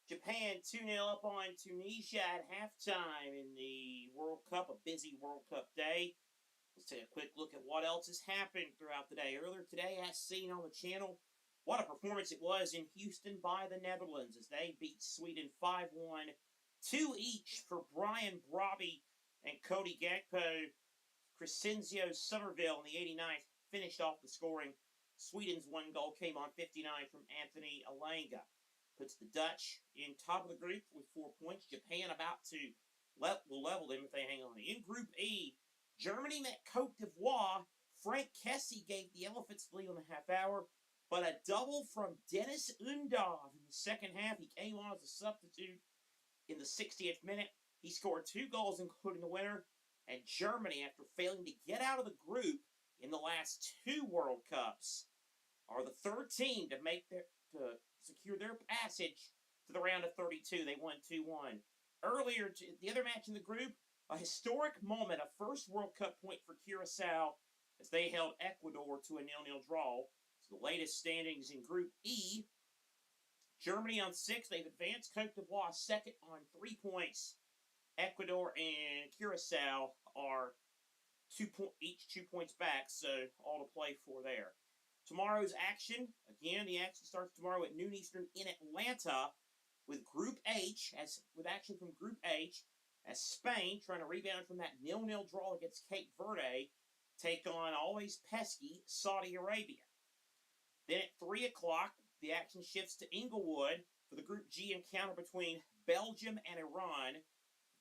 Japan 2-0 up on Tunisia at halftime in the World Cup, a busy World Cup day. Let's take a quick look at what else has happened throughout the day. Earlier today, as seen on the channel, what a performance it was in Houston by the Netherlands as they beat Sweden 5-1, 2 each for Brian Brobby and Cody Gakpo. Crescenzio Somerville in the 89th finished off the scoring. Sweden's one goal came on 59 from Anthony Alanga. Puts the Dutch in top of the group with 4 points. Japan about to will level them if they hang on. In Group E, Germany met Cote d'Ivoire. Frank Kessie gave the Elephants the lead on the half hour, but a double from Dennis Undav in the second half. He came on as a substitute in the 60th minute. He scored 2 goals, including the winner. And Germany, after failing to get out of the group in the last 2 World Cups, are the third team to secure their passage to the round of 32. They won 2-1. Earlier, the other match in the group, a historic moment, a first World Cup point for Curacao as they held Ecuador to a 0-0 draw. So the latest standings in Group E, Germany on 6. They've advanced. Cote d'Ivoire second on 3 points. Ecuador and Curacao are each 2 points back, so all to play for there. Tomorrow's action, again, the action starts tomorrow at noon Eastern in Atlanta with Group H, with action from Group H, as Spain, trying to rebound from that 0-0 draw against Cape Verde, take on always pesky Saudi Arabia. Then at 3 o'clock, the action shifts to Inglewood for the Group G encounter between Belgium and Iran.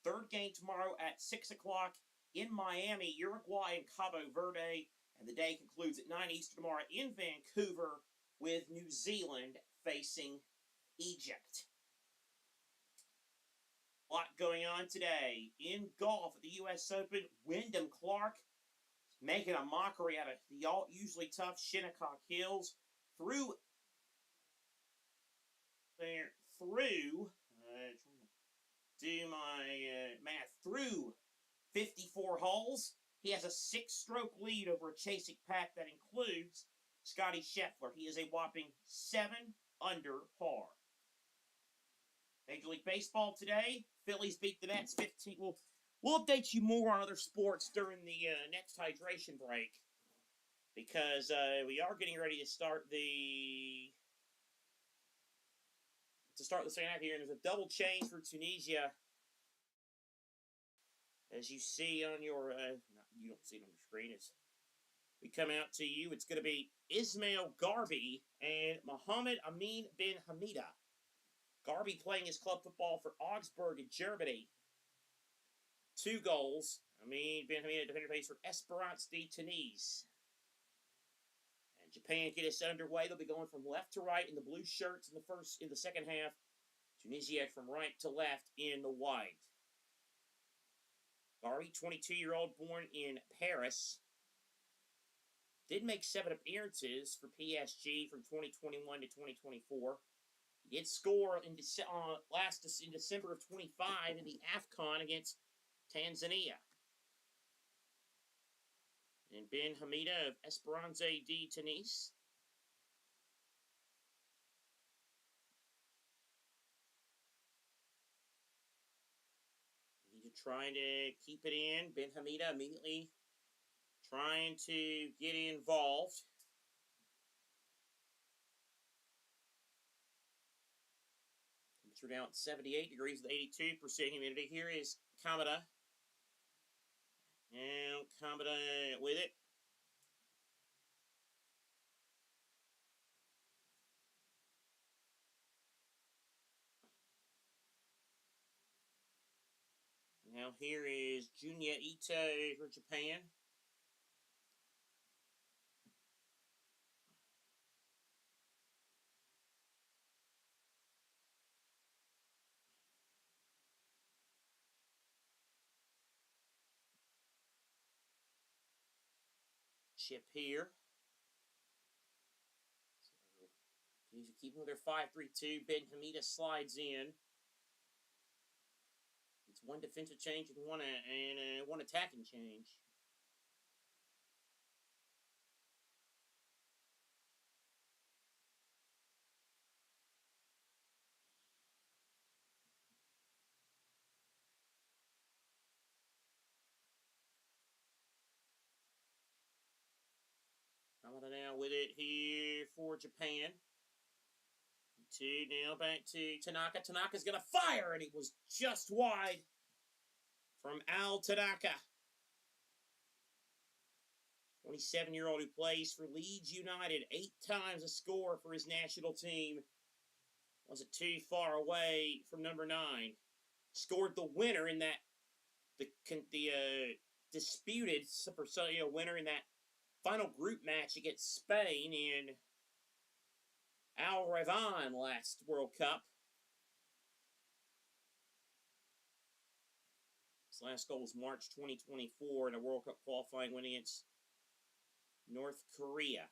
Third game tomorrow at 6 o'clock in Miami, Uruguay and Cabo Verde. And the day concludes at 9 Eastern tomorrow in Vancouver with New Zealand facing Egypt. A lot going on today. In golf at the U.S. Open, Wyndham Clark making a mockery out of the usually tough Shinnecock Hills through 54 holes. He has a 6-stroke lead over a chasing pack that includes Scotty Scheffler. He is a whopping 7 under par. Major League Baseball today. Phillies beat the Mets 15. We'll update you more on other sports during the next hydration break because we are getting ready to start the second half here. And there's a double change for Tunisia. As you see on your, you don't see it on your screen, as we come out to you, it's going to be Ismail Garbi and Mohammed Amin bin Hamida. Garbi playing his club football for Augsburg in Germany. 2 goals. Amin bin Hamida, defender, plays for Esperance de Tunis. And Japan get us underway. They'll be going from left to right in the blue shirts in the second half. Tunisia from right to left in the white. Garbi, 22-year-old, born in Paris. Did make 7 appearances for PSG from 2021 to 2024. He did score in December of 25 in the AFCON against Tanzania. And Ben Hamida of Esperance de Tunis. Trying to keep it in. Ben Hamida immediately trying to get involved. Temperature down at 78 degrees with 82% humidity. Here is Kamada. And Kamada with it. Now here is Junya Ito for Japan. Chip here. So, these are keeping with their 5-3-2. Ben Hamida slides in. It's 1 defensive change and one attacking change. Yamada now with it here for Japan. Two now back to Tanaka. Tanaka's going to fire, and it was just wide from Al Tanaka. 27-year-old who plays for Leeds United, 8 times a score for his national team. Wasn't too far away from number 9. Scored the winner in that disputed winner in that final group match against Spain in Al Revan last World Cup. His last goal was March 2024 in a World Cup qualifying win against North Korea.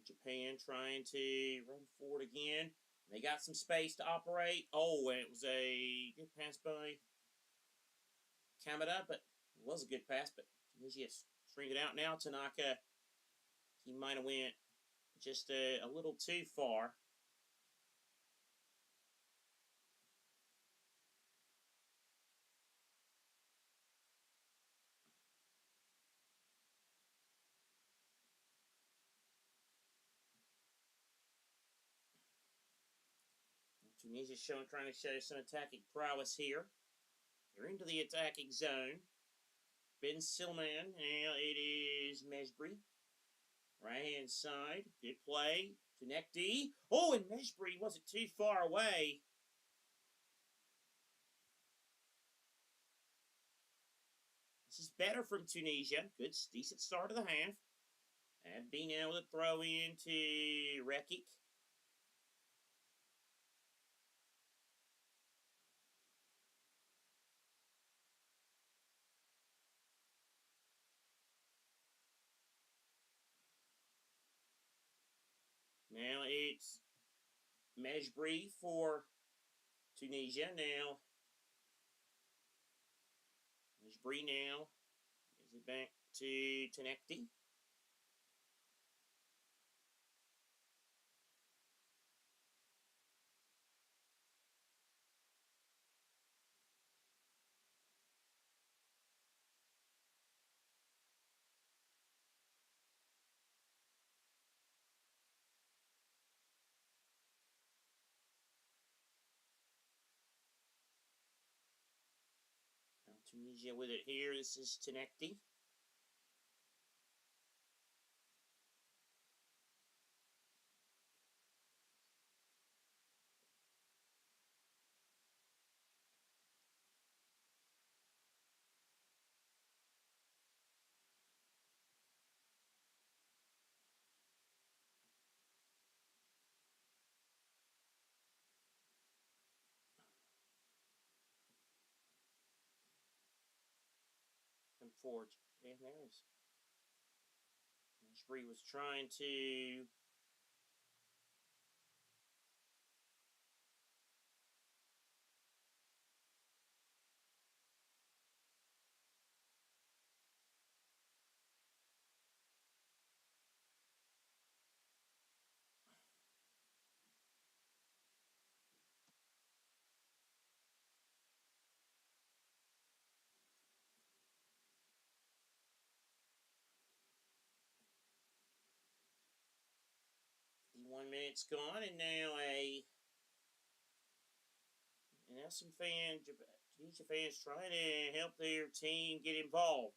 Japan trying to run forward again. They got some space to operate. Oh, and it was a good pass by Kamada, but it was a good pass, but Tunisia stringed it out now. Tanaka, he might have went just a little too far. Tunisia trying to show some attacking prowess here. They're into the attacking zone. Ben Silman, now it is Mejbri. Right hand side, good play to Nekdi. Oh, and Mejbri wasn't too far away. This is better from Tunisia. Good, decent start of the half. And being able to throw into Rekic. Now it's Mejbri for Tunisia. Now, Mejbri now. Is it back to Tenekti? Tunisia with it here. This is Tenekti. And forward. And there's Mejbri was trying to One minute's gone, and now some Tunisia fans trying to help their team get involved.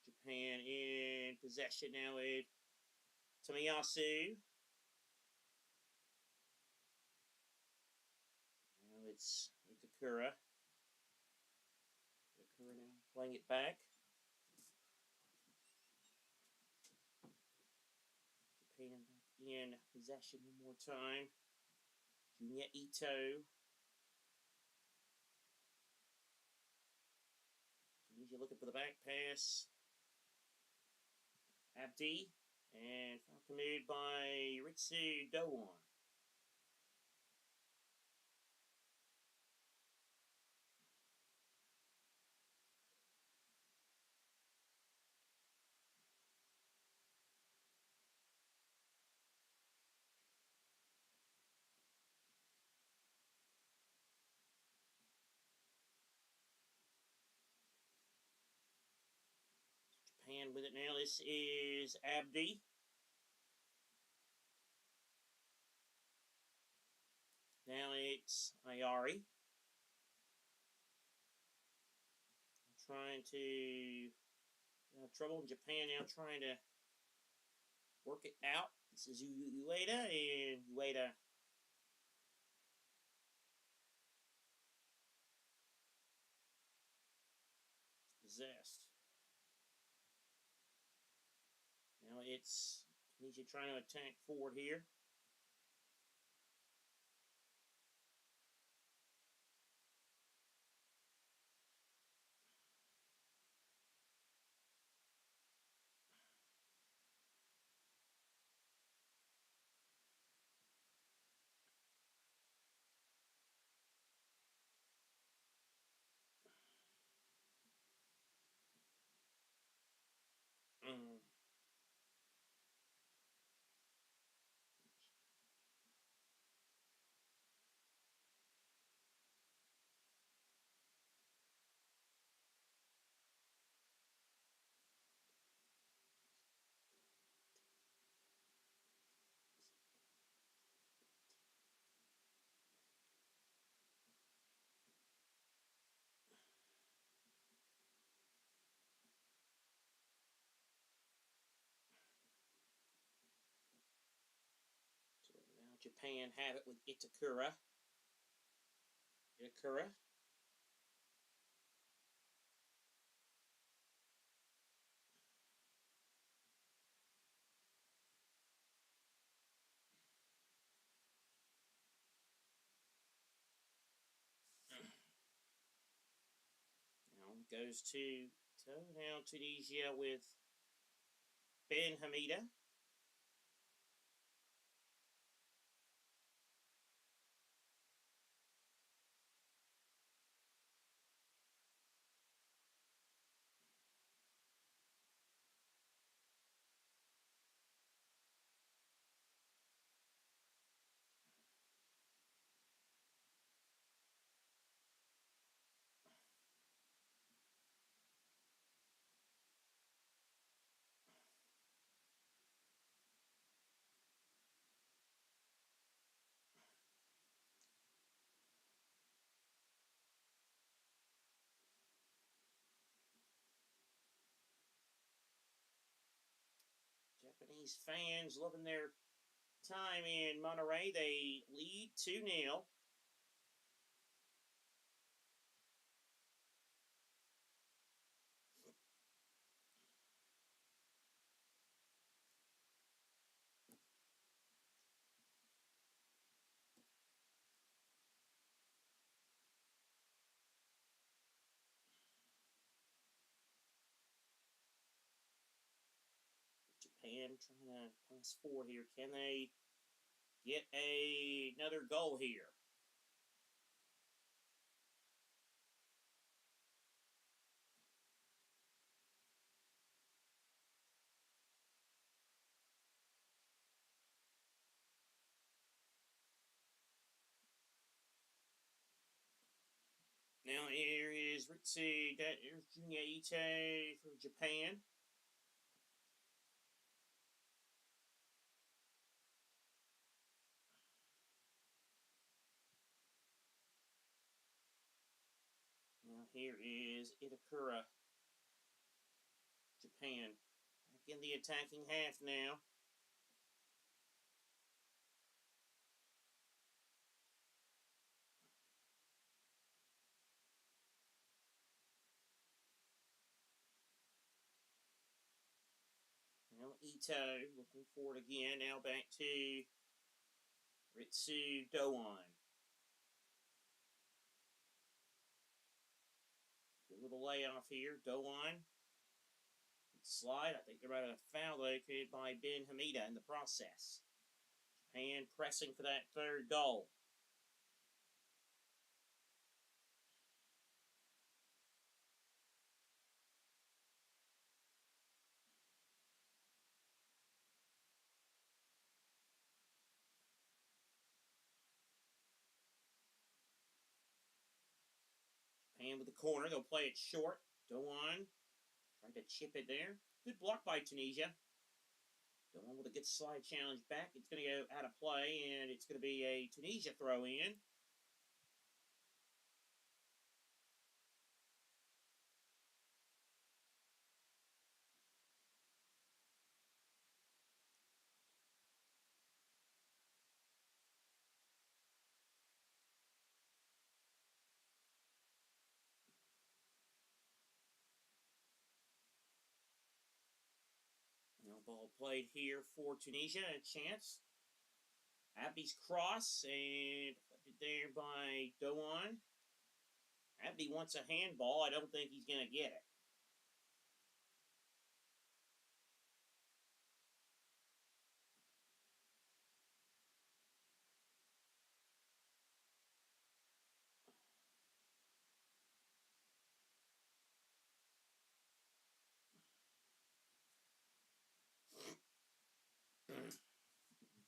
Japan in possession now with Tomiyasu. Now it's Itakura. Itakura now playing it back. Japan in possession one more time. Junya Ito. Tunisia looking for the back pass. Abdi. And committed by Ritsu Doan. Japan with it now. This is Abdi. Now it's Ayari. Trying to trouble in Japan now, trying to work it out. This is Ueda, and Ueda possessed. Now it's Tunisia trying to attack forward here. So now Japan have it with Itakura. Itakura. Now goes to now Tunisia with Ben Hamida. Japanese fans loving their time in Monterey. They lead 2-0. Japan trying to pass forward here. Can they get another goal here? Now here is Ritsu, that is Junya Ito for Japan. Now here is Itakura, Japan. Back in the attacking half now. Now Ito looking forward again. Now back to Ritsu Doan. Good little layoff here. Doan. Slide. I think they're about to foul located by Ben Hamida in the process. Japan pressing for that third goal. Japan with the corner. They'll play it short. Doan trying to chip it there. Good block by Tunisia. Doan with a good slide challenge back. It's going to go out of play, and it's going to be a Tunisia throw in. Ball played here for Tunisia. A chance. Abdi's cross and deflected there by Doan. Abdi wants a handball. I don't think he's going to get it.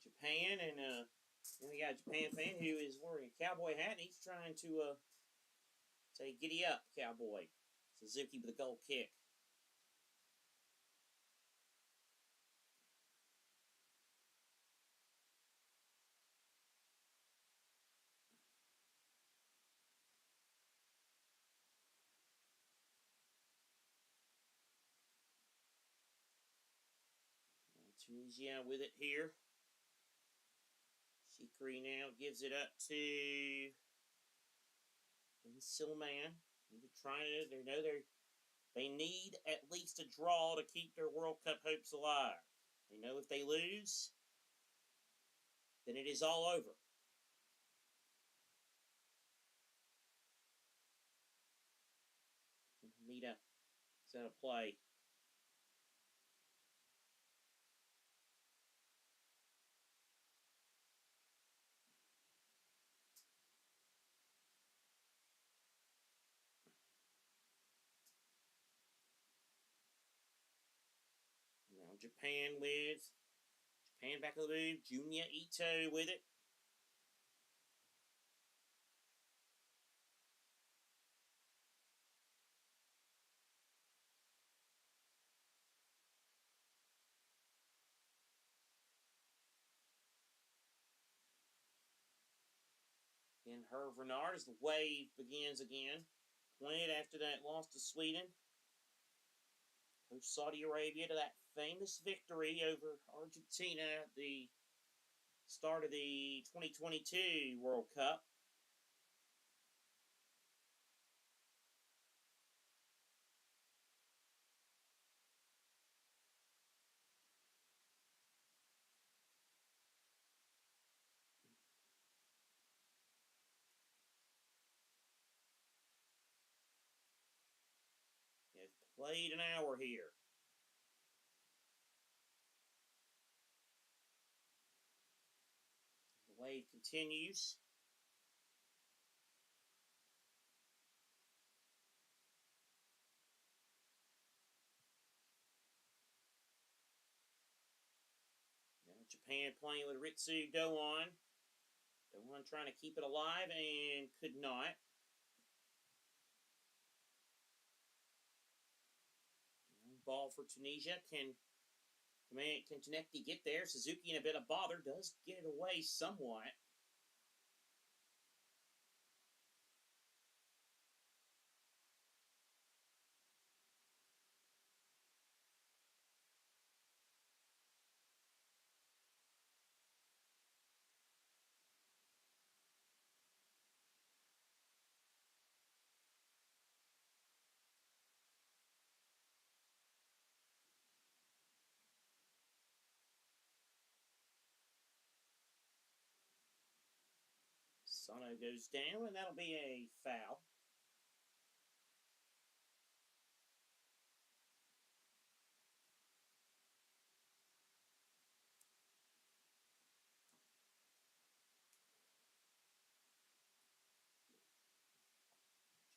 Japan, and then we got a Japan fan who is wearing a cowboy hat, and he's trying to say, "Giddy up, cowboy." Suzuki with a goal kick. Tunisia with it here. Shikri now gives it up to Silman. They're trying to. They need at least a draw to keep their World Cup hopes alive. They know if they lose, then it is all over. Nita is out of play. Now Japan back of the move. Junya Ito with it. And Hervé Renard as the wave begins again. Played after that loss to Sweden. Coach Saudi Arabia to that famous victory over Argentina at the start of the 2022 World Cup. They've played an hour here. The wave continues. Now Japan playing with Ritsu Doan. Doan trying to keep it alive and could not. Ball for Tunisia. Can Tanekti get there? Suzuki in a bit of bother. Does get it away somewhat. Sano goes down, and that'll be a foul.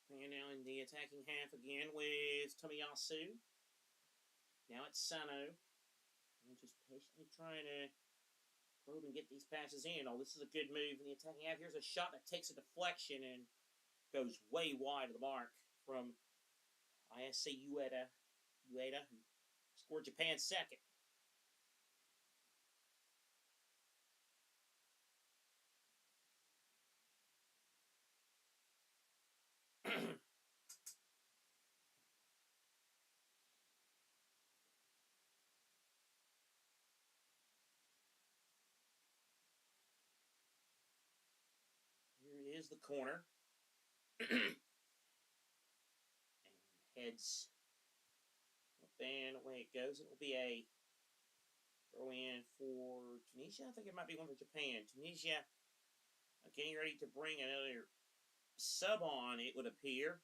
Japan now in the attacking half again with Tomiyasu. Now it's Sano. And just patiently trying to probe and get these passes in. Oh, this is a good move in the attacking half. Here's a shot that takes a deflection and goes way wide of the mark from ISC Ueda, who scored Japan second. Here is the corner. And heads up and away it goes. It will be a throw in for Tunisia. I think it might be one for Japan. Tunisia getting ready to bring another sub on, it would appear.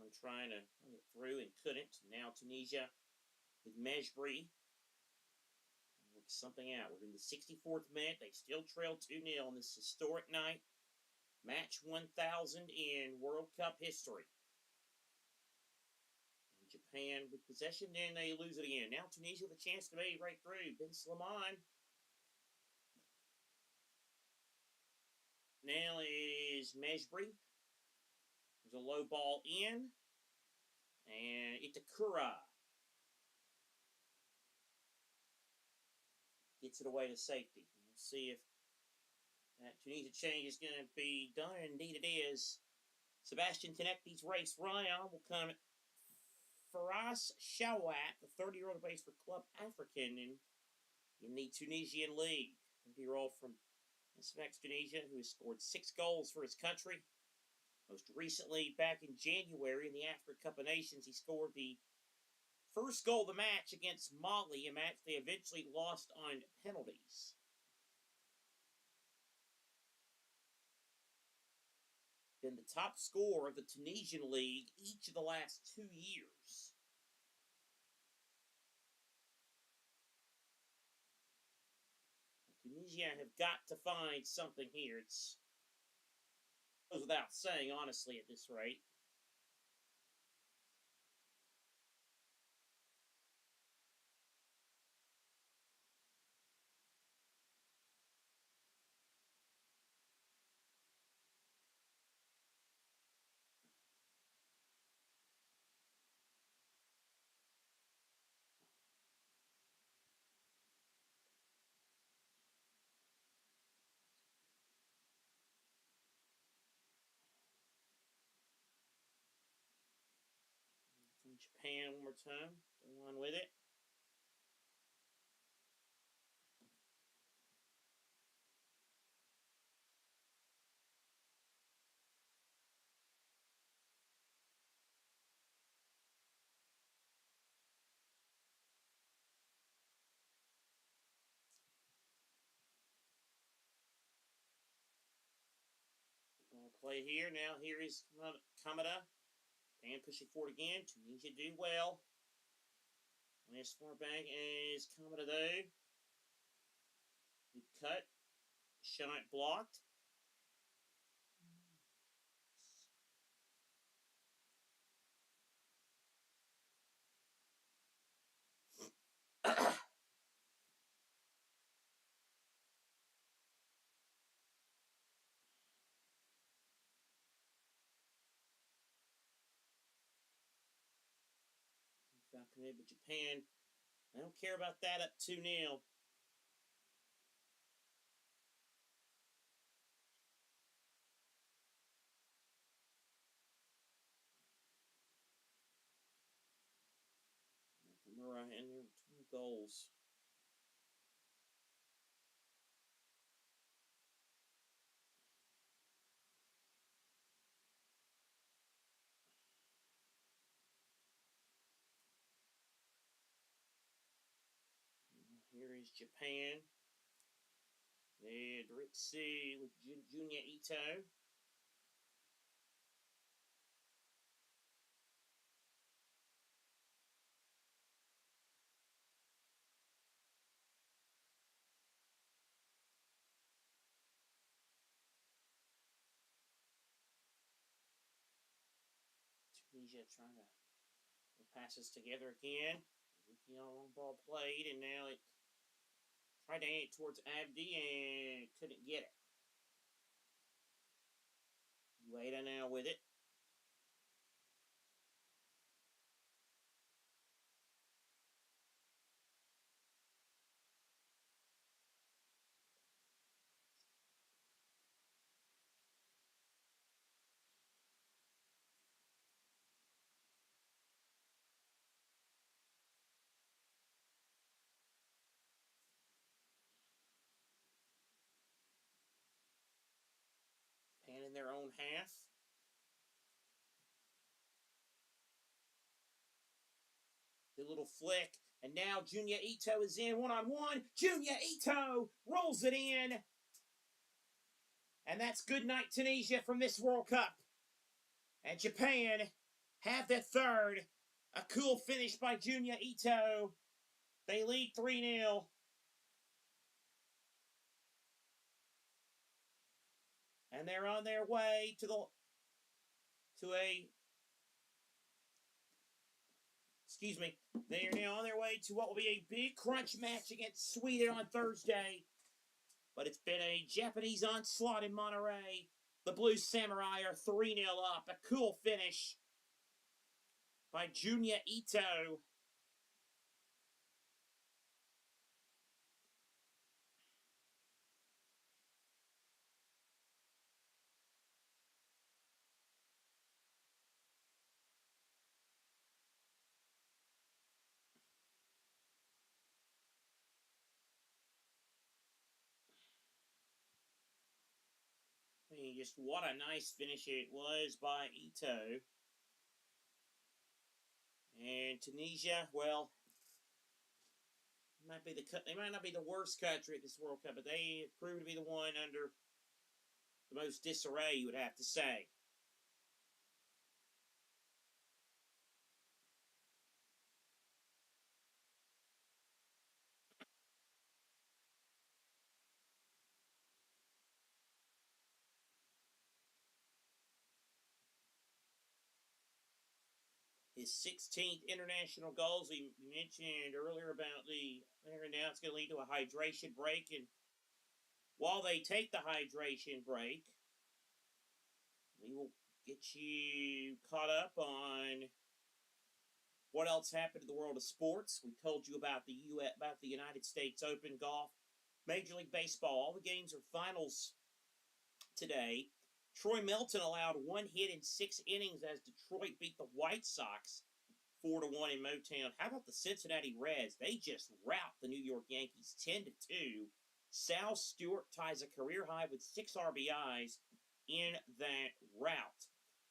I'm trying to run it through and couldn't. Now Tunisia with Mejbri. Work something out. We're in the 64th minute. They still trail 2-0 on this historic night. Match 1000 in World Cup history. And Japan with possession, then they lose it again. Now Tunisia with a chance to make it right through. Ben Slimane. Now it is Mejbri. There's a low ball in. And Itakura gets it away to safety. We'll see if that Tunisia change is going to be done. Indeed it is. Sebastian Tenekti's race run-on will come Faraz Shawat, the 30-year-old plays for Club African in the Tunisian league. 30-year-old from SMX Tunisia who has scored 6 goals for his country. Most recently, back in January in the Africa Cup of Nations, he scored the first goal of the match against Mali, a match they eventually lost on penalties. Been the top scorer of the Tunisian league each of the last 2 years. Tunisia have got to find something here. It's goes without saying, honestly, at this rate. From Japan one more time. Go on with it. Play here. Now here is Kamada. And pushing forward again. Tunisia do well. On this far back is Kamada though. Good cut. Shot blocked. Falcon, but Japan, I don't care about that up 2-0. Nakamura and their 2 goals. Here is Japan. And Ritsu with Junya Ito. Tunisia trying to pass this together again. long ball played, and now it tried to aim it towards Abdi and couldn't get it. Ueda now with it. Pan in their own half. The little flick. And now Junya Ito is in one-on-one. Junya Ito rolls it in. And that's good night, Tunisia, from this World Cup. And Japan have their third. A cool finish by Junya Ito. They lead 3-0. And they're on their way to they are now on their way to what will be a big crunch match against Sweden on Thursday. But it's been a Japanese onslaught in Monterrey. The Blue Samurai are 3-0 up. A cool finish by Junya Ito. I mean, just what a nice finish it was by Ito. And Tunisia, well, they might not be the worst country at this World Cup, but they have proved to be the one under the most disarray, you would have to say. His 16th international goals. We mentioned earlier about now it's going to lead to a hydration break. And while they take the hydration break, we will get you caught up on what else happened in the world of sports. We told you about the United States Open golf, Major League Baseball. All the games are finals today. Troy Melton allowed one hit in 6 innings as Detroit beat the White Sox 4-1 in Motown. How about the Cincinnati Reds? They just rout the New York Yankees 10-2. Sal Stewart ties a career high with 6 RBIs in that rout.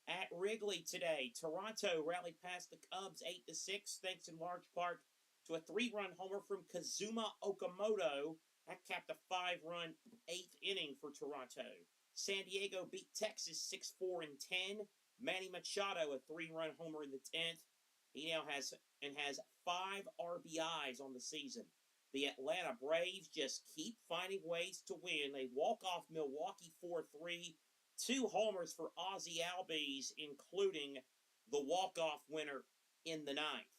At Wrigley today, Toronto rallied past the Cubs 8-6, thanks in large part to a 3-run homer from Kazuma Okamoto. That capped a 5-run 8th inning for Toronto. San Diego beat Texas 6-4 in 10. Manny Machado, a 3-run homer in the 10th. He now has 5 RBIs on the season. The Atlanta Braves just keep finding ways to win. They walk off Milwaukee 4-3. 2 homers for Ozzie Albies, including the walk-off winner in the 9th.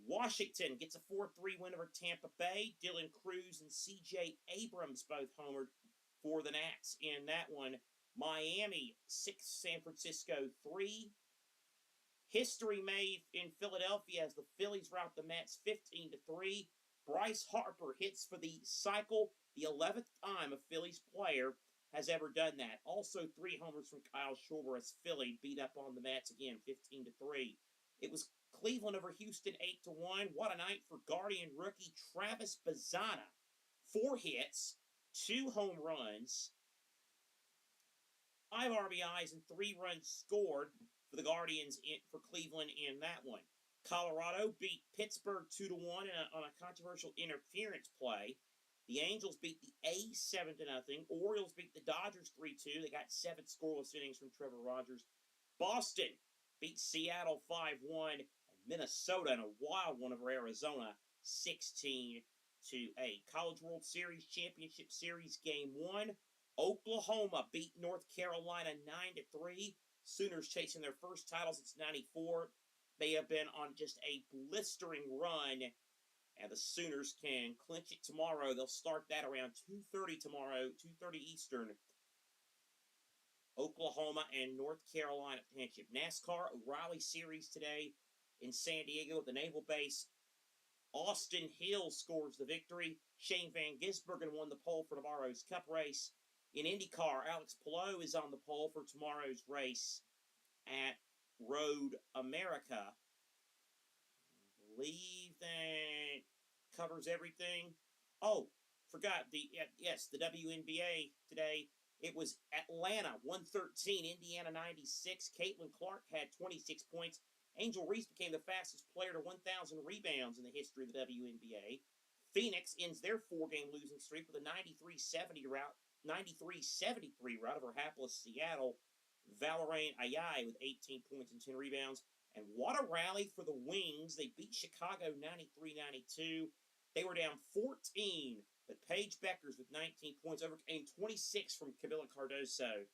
Washington gets a 4-3 win over Tampa Bay. Dylan Cruz and C.J. Abrams both homered for the Nats in that one. Miami 6, San Francisco 3. History made in Philadelphia as the Phillies rout the Mets 15-3. Bryce Harper hits for the cycle, the 11th time a Phillies player has ever done that. Also 3 homers from Kyle Schwarber as Philly beat up on the Mets again 15-3. It was Cleveland over Houston 8-1. What a night for Guardian rookie Travis Bazzana. 4 hits, 2 home runs, 5 RBIs, and 3 runs scored for the Guardians for Cleveland in that one. Colorado beat Pittsburgh 2-1 on a controversial interference play. The Angels beat the A's 7-0. Orioles beat the Dodgers 3-2. They got 7 scoreless innings from Trevor Rogers. Boston beat Seattle 5-1. And Minnesota in a wild one over Arizona 16-8. College World Series Championship Series Game 1. Oklahoma beat North Carolina 9-3. Sooners chasing their first title since '94. They have been on just a blistering run And the Sooners can clinch it tomorrow. They'll start that around 2:30 tomorrow, 2:30 Eastern. Oklahoma and North Carolina Championship. NASCAR O'Reilly Series today in San Diego at the Naval Base. Austin Hill scores the victory. Shane Van Gisbergen won the pole for tomorrow's Cup race. In IndyCar, Alex Palou is on the pole for tomorrow's race at Road America. I believe that covers everything. Oh, forgot the WNBA today. It was Atlanta 113, Indiana 96. Caitlin Clark had 26 points. Angel Reese became the fastest player to 1,000 rebounds in the history of the WNBA. Phoenix ends their 4-game losing streak with a 93-73 rout over hapless Seattle. Valorant Ayai with 18 points and 10 rebounds. And what a rally for the Wings. They beat Chicago 93-92. They were down 14, but Paige Beckers with 19 points overcame 26 from Camila Cardoso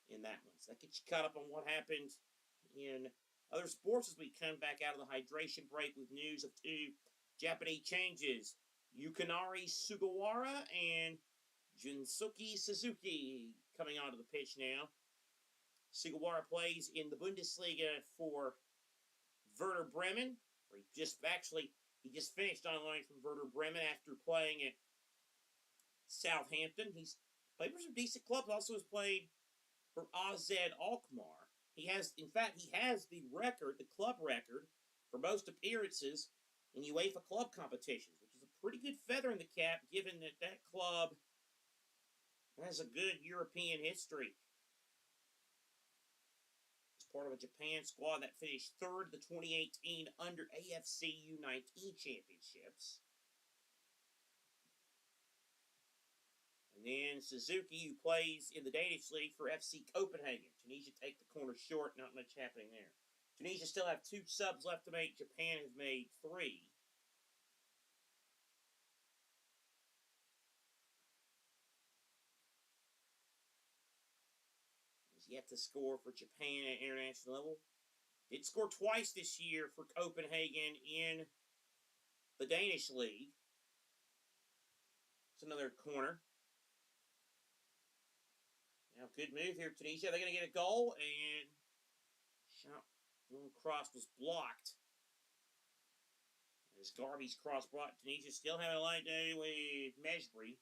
in that one. So that gets you caught up on what happened in other sports as we come back out of the hydration break with news of 2 Japanese changes. Yukinari Sugawara and Junsuke Suzuki coming onto the pitch now. Sugawara plays in the Bundesliga for Werder Bremen. He just finished on loan from Werder Bremen after playing at Southampton. He's played for some decent clubs. Also has played for AZ Alkmaar. He has the record, the club record, for most appearances in UEFA club competitions, which is a pretty good feather in the cap, given that that club has a good European history. As part of a Japan squad that finished third the 2018 under AFC U19 championships. And then Suzuki, who plays in the Danish league for FC Copenhagen. Tunisia take the corner short, not much happening there. Tunisia still have 2 subs left to make. Japan has made 3. Has yet to score for Japan at international level. Did score twice this year for Copenhagen in the Danish league. It's another corner. Now, good move here, Tunisia. They're going to get a goal, and shot one cross was blocked. As Garvey's cross brought Tunisia still having a light day with Mejbri.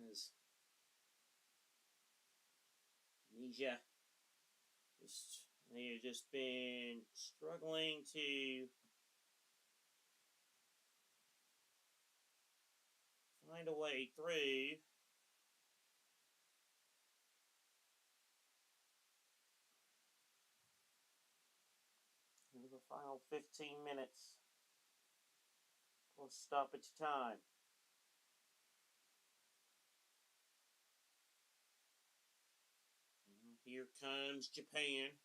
As Tunisia they have just been struggling to find a way through. In the final 15 minutes for stoppage time. And here comes Japan.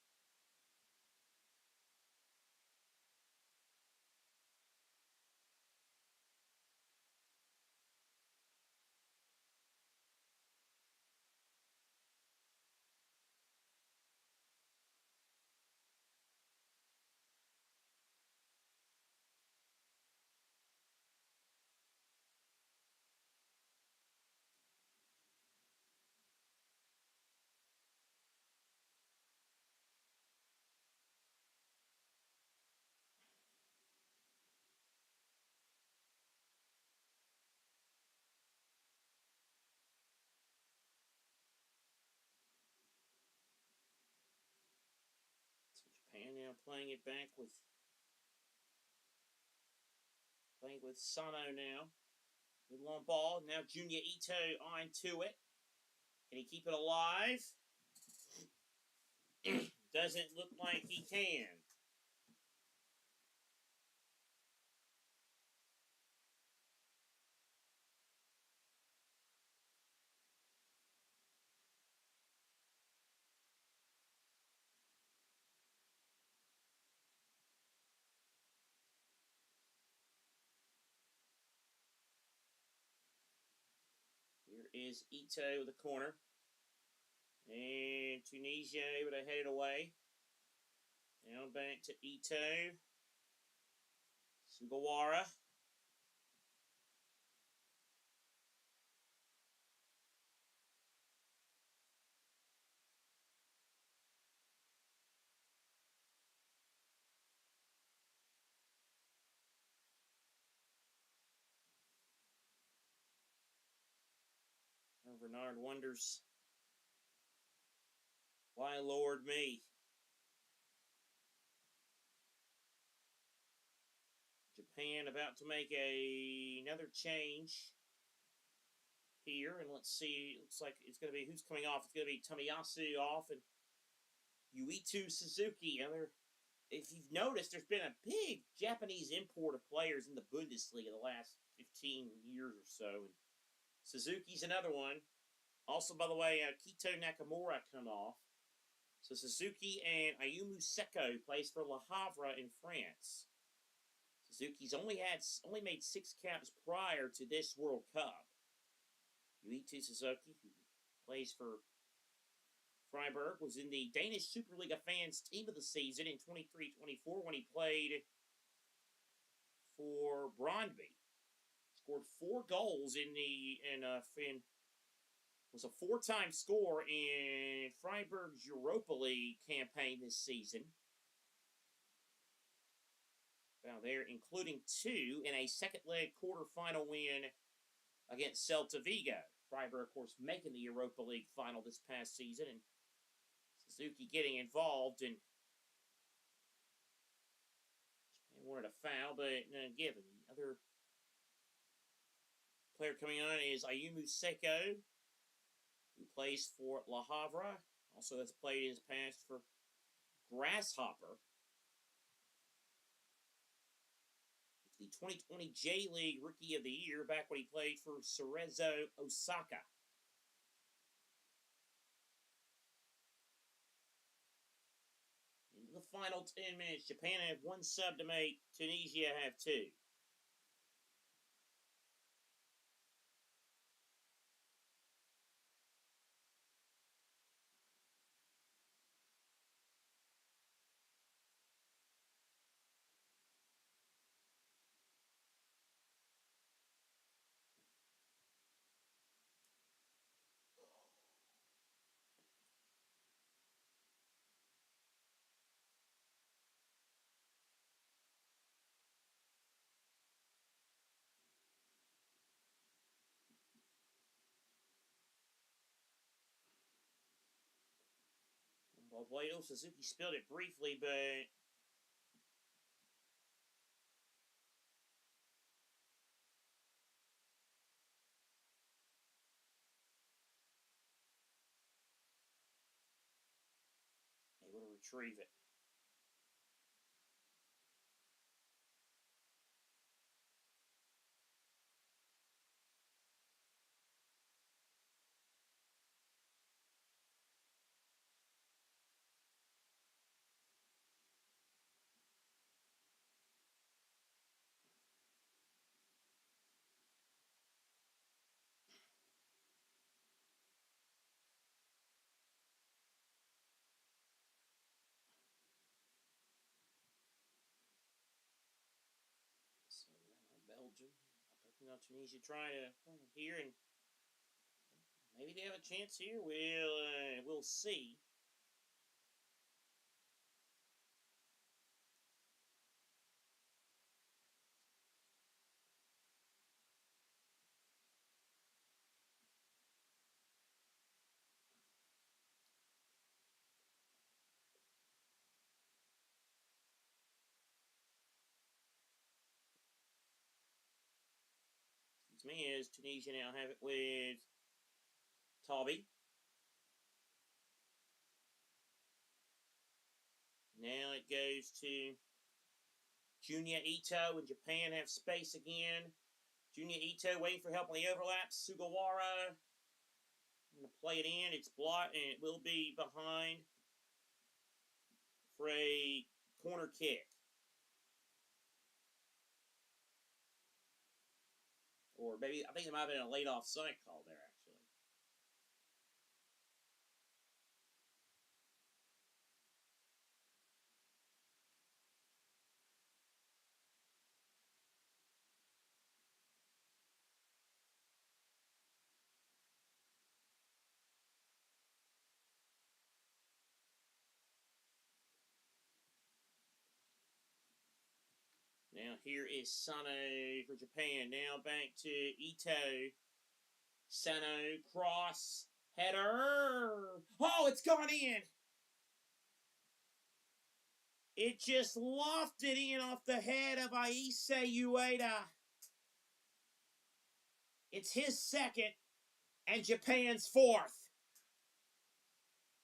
Japan now playing it back with Sano now. Good long ball. Now Junya Ito on to it. Can he keep it alive? Doesn't look like he can. is Ito with the corner. And Tunisia able to head it away. Now back to Ito. Sugawara. Bernard wonders, why Lord me? Japan about to make another change here, and let's see. Looks like it's going to be who's coming off. It's going to be Tomiyasu off and Yuichi Suzuki. If you've noticed, there's been a big Japanese import of players in the Bundesliga the last 15 years or so. And Suzuki's another one. Also, by the way, Kito Nakamura come off. So Suzuki and Ayumu Seko plays for Le Havre in France. Suzuki's only made 6 caps prior to this World Cup. Yuichi Suzuki, who plays for Freiburg, was in the Danish Superliga fans team of the season in 23-24 when he played for Brøndby. Scored 4 goals was a 4-time scorer in Freiburg's Europa League campaign this season. Now there, including 2 in a second leg quarterfinal win against Celta Vigo. Freiburg, of course, making the Europa League final this past season, and Suzuki getting involved, and Japan wanted a foul, but given. The other player coming on is Ayumu Seko, who plays for Le Havre. Also has played in his past for Grasshopper. The 2020 J-League Rookie of the Year back when he played for Cerezo Osaka. Into the final 10 minutes, Japan have 1 sub to make, Tunisia have 2. Well, Suzuki spilled it briefly, but able to retrieve it. So Belgium, Tunisia trying to here, and maybe they have a chance here. We'll see. Excuse me, as Tunisia now have it with Taubi. Now it goes to Junya Ito, and Japan have space again. Junya Ito waiting for help on the overlap. Sugawara going to play it in. It's blocked, and it will be behind for a corner kick. Or maybe, I think it might have been a late offside call there, actually. Now here is Sano for Japan. Now back to Ito. Sano, cross, header. Oh, it's gone in. It just lofted in off the head of Aise Ueda. It's his second and Japan's fourth.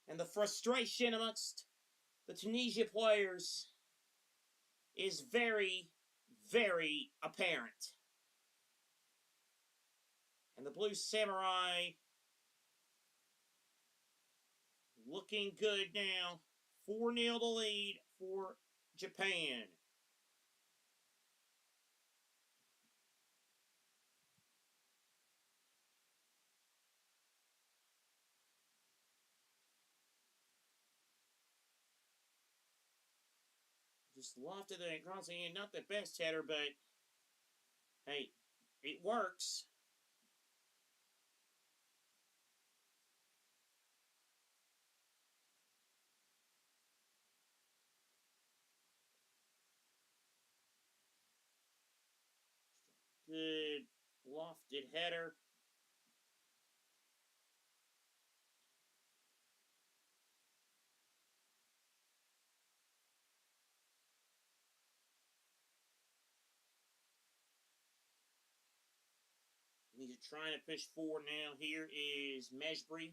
And the frustration amongst the Tunisia players is very, very apparent. And the Blue Samurai looking good now. 4-0 to lead for Japan. Just lofted the crossing in. Not the best header, but hey, it works. Good lofted header. He's trying to push forward now. Here is Mejbri.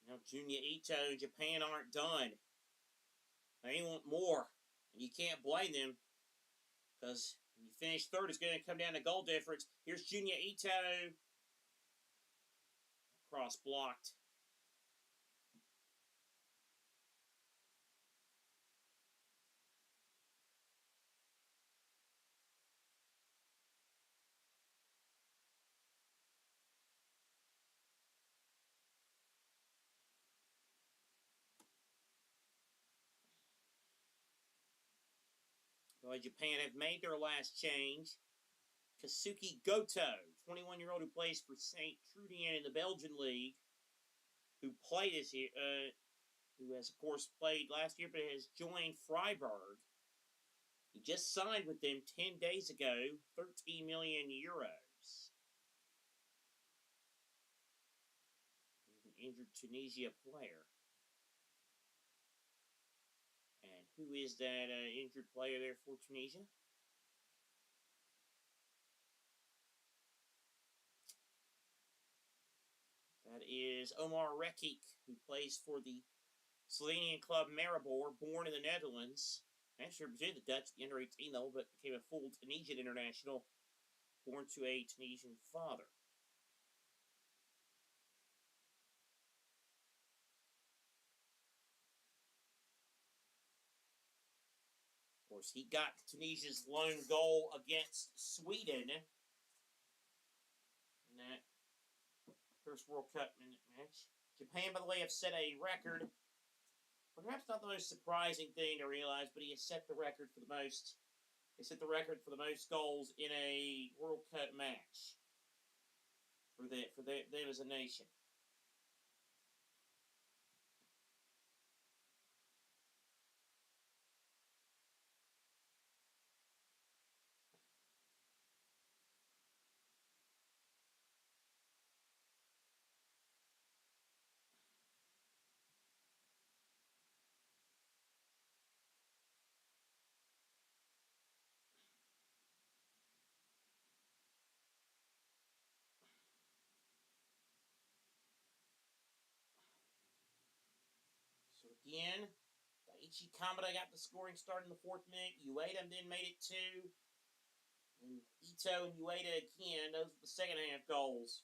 Now Junya Ito and Japan aren't done. They want more. And you can't blame them. Because when you finish third, it's going to come down to goal difference. Here's Junya Ito. Cross blocked. Well, Japan have made their last change. Kasuki Goto, 21-year-old who plays for St. Trudien in the Belgian League, who played this year, who has, of course, played last year, but has joined Freiburg. He just signed with them 10 days ago, 13 million euros. An injured Tunisia player. And who is that injured player there for Tunisia? That is Omar Rekik, who plays for the Slovenian club Maribor, born in the Netherlands. Actually represented the Dutch at the under 18 level, but became a full Tunisian international, born to a Tunisian father. Of course, he got Tunisia's lone goal against Sweden in that first World Cup match. Japan, by the way, have set a record. Perhaps not the most surprising thing to realize, but he has set the record for the most. They set the record for the most goals in a World Cup match for them as a nation. So again, Daichi Kamada got the scoring start in the 4th minute. Ueda then made it 2. And Ito and Ueda again, those were the second half goals.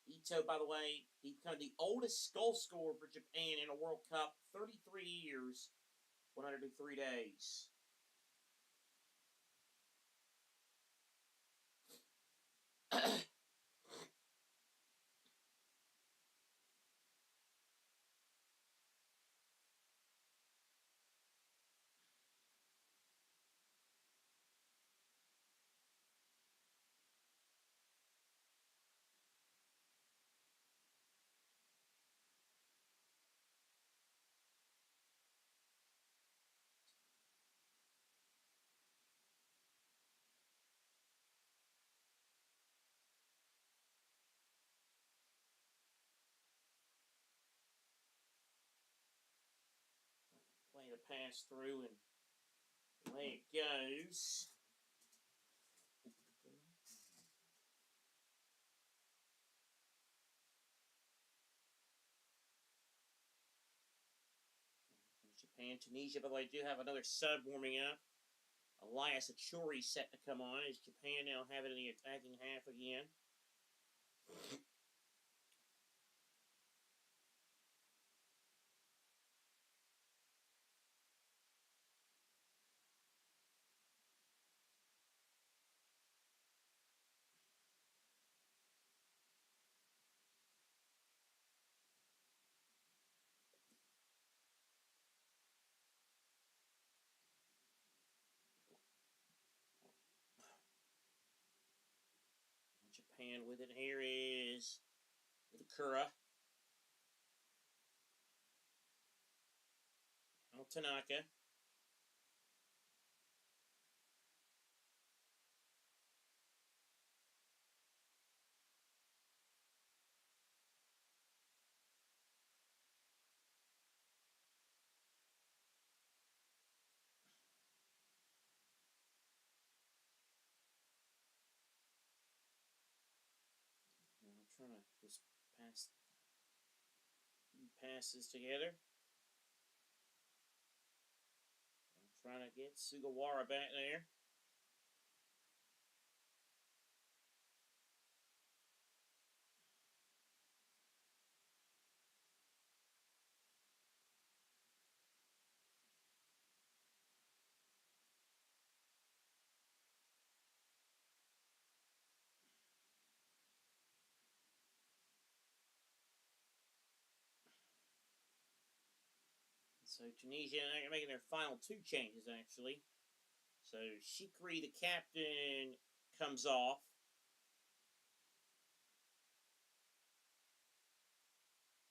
Ito, by the way, he became the oldest goal scorer for Japan in a World Cup, 33 years, 103 days. to pass through and away it goes. Japan, Tunisia, by the way, do have another sub warming up. Elias Achuri set to come on as Japan now have it in the attacking half again. Japan with it. Here is Kura. Now Tanaka. Now I'm trying to just pass passes together. I'm trying to get Sugawara back there. So Tunisia are making their final two changes, actually. So Shikri, the captain, comes off.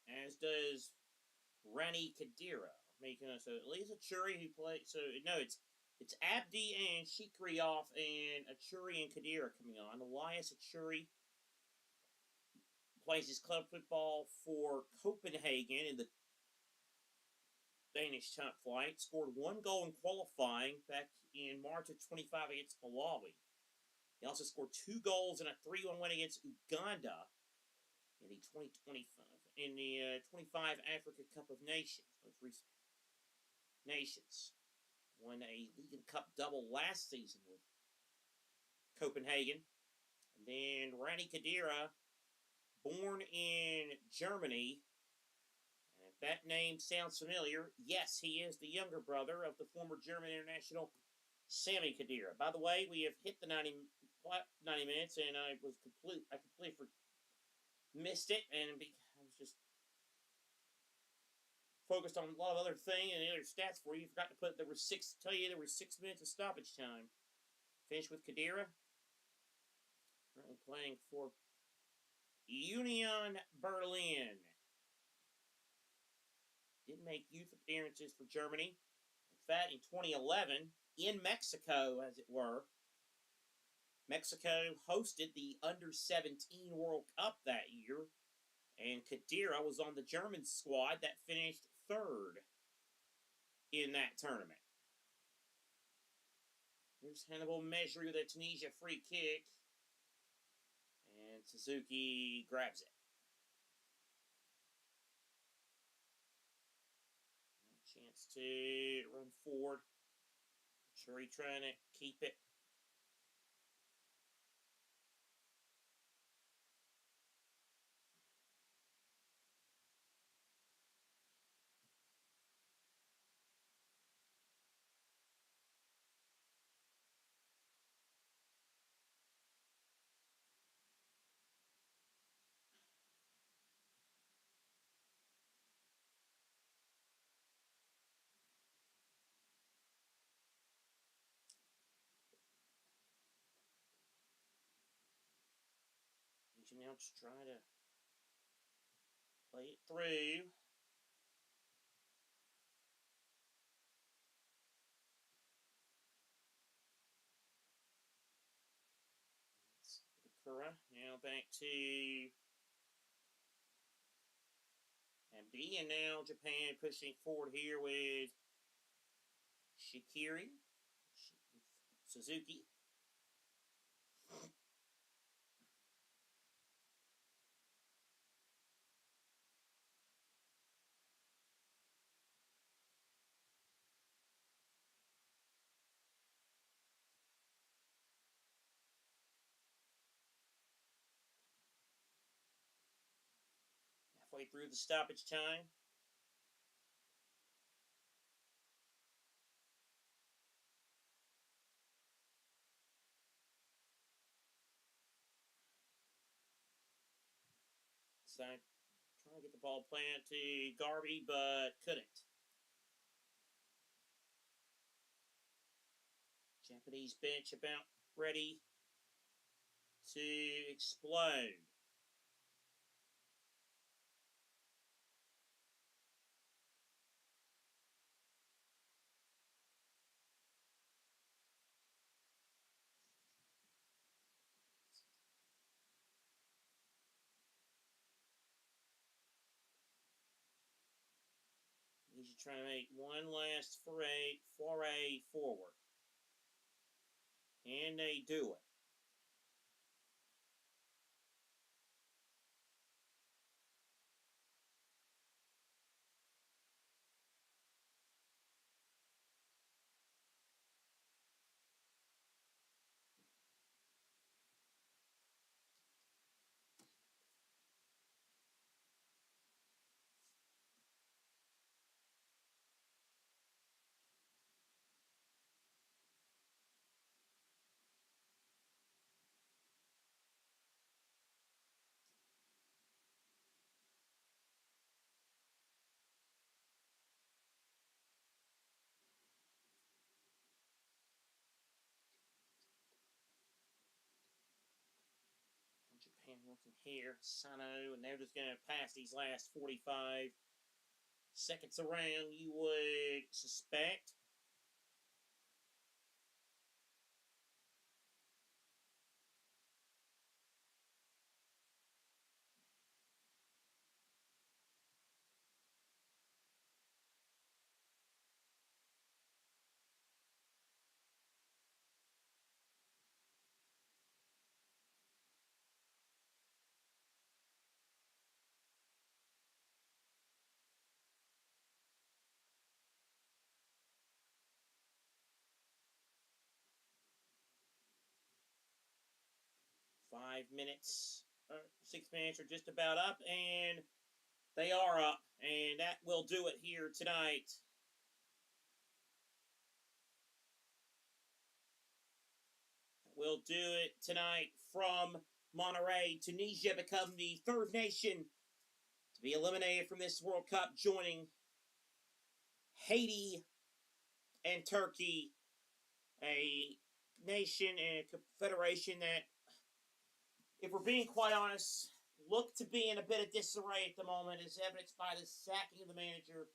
As does Rani Kadira. Making so at least Achuri who plays. So no, it's Abdi and Shikri off, and Achuri and Kadira coming on. Elias Achuri plays his club football for Copenhagen in the Danish top flight. Scored one goal in qualifying back in March of 25 against Malawi. He also scored 2 goals in a 3-1 win against Uganda in the 25 Africa Cup of Nations. Most recent nations. Won a League and Cup double last season with Copenhagen. And then Rani Kadira, born in Germany. And if that name sounds familiar, yes, he is the younger brother of the former German international Sami Kadira. By the way, we have hit the 90 minutes, and I completely missed it, and I was just focused on a lot of other things and the other stats for you. Forgot to put there were 6 minutes of stoppage time. Finished with Kadira. Currently playing for Union Berlin. Did make youth appearances for Germany. In fact, in 2011, in Mexico, as it were, Mexico hosted the Under-17 World Cup that year, and Kadira was on the German squad that finished 3rd in that tournament. Here's Hannibal Mejri with a Tunisia free kick, and Suzuki grabs it. Chance to run forward. Shuri trying to keep it. You should now just try to play it through. Kura now back to MD, and now Japan pushing forward here with Shikiri, Suzuki. Halfway through the stoppage time. Side trying to get the ball planted to Garvey, but couldn't. Japanese bench about ready to explode. He's trying to make one last foray forward. And they do it. Japan working here. Sano, and they're just going to pass these last 45 seconds around, you would suspect. Five minutes, 6 minutes are just about up, and they are up, and that will do it here tonight. We'll do it tonight from Monterrey. Tunisia become the third nation to be eliminated from this World Cup, joining Haiti and Turkey, a nation and a confederation that, if we're being quite honest, look to be in a bit of disarray at the moment, as evidenced by the sacking of the manager,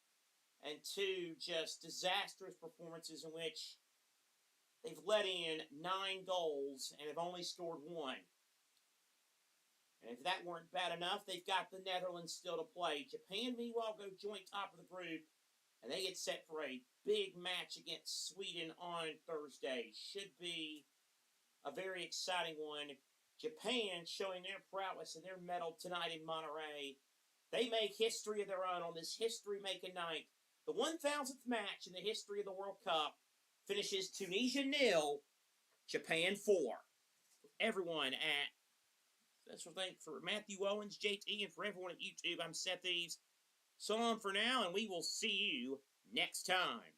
and two, just disastrous performances in which they've let in 9 goals and have only scored 1. And if that weren't bad enough, they've got the Netherlands still to play. Japan, meanwhile, go joint top of the group, and they get set for a big match against Sweden on Thursday. Should be a very exciting one. Japan showing their prowess and their mettle tonight in Monterrey. They make history of their own on this history-making night. The 1,000th match in the history of the World Cup finishes Tunisia 0, Japan 4. Everyone at special thanks for Matthew Owens, JT, and for everyone at YouTube. I'm Seth Eaves. So long for now, and we will see you next time.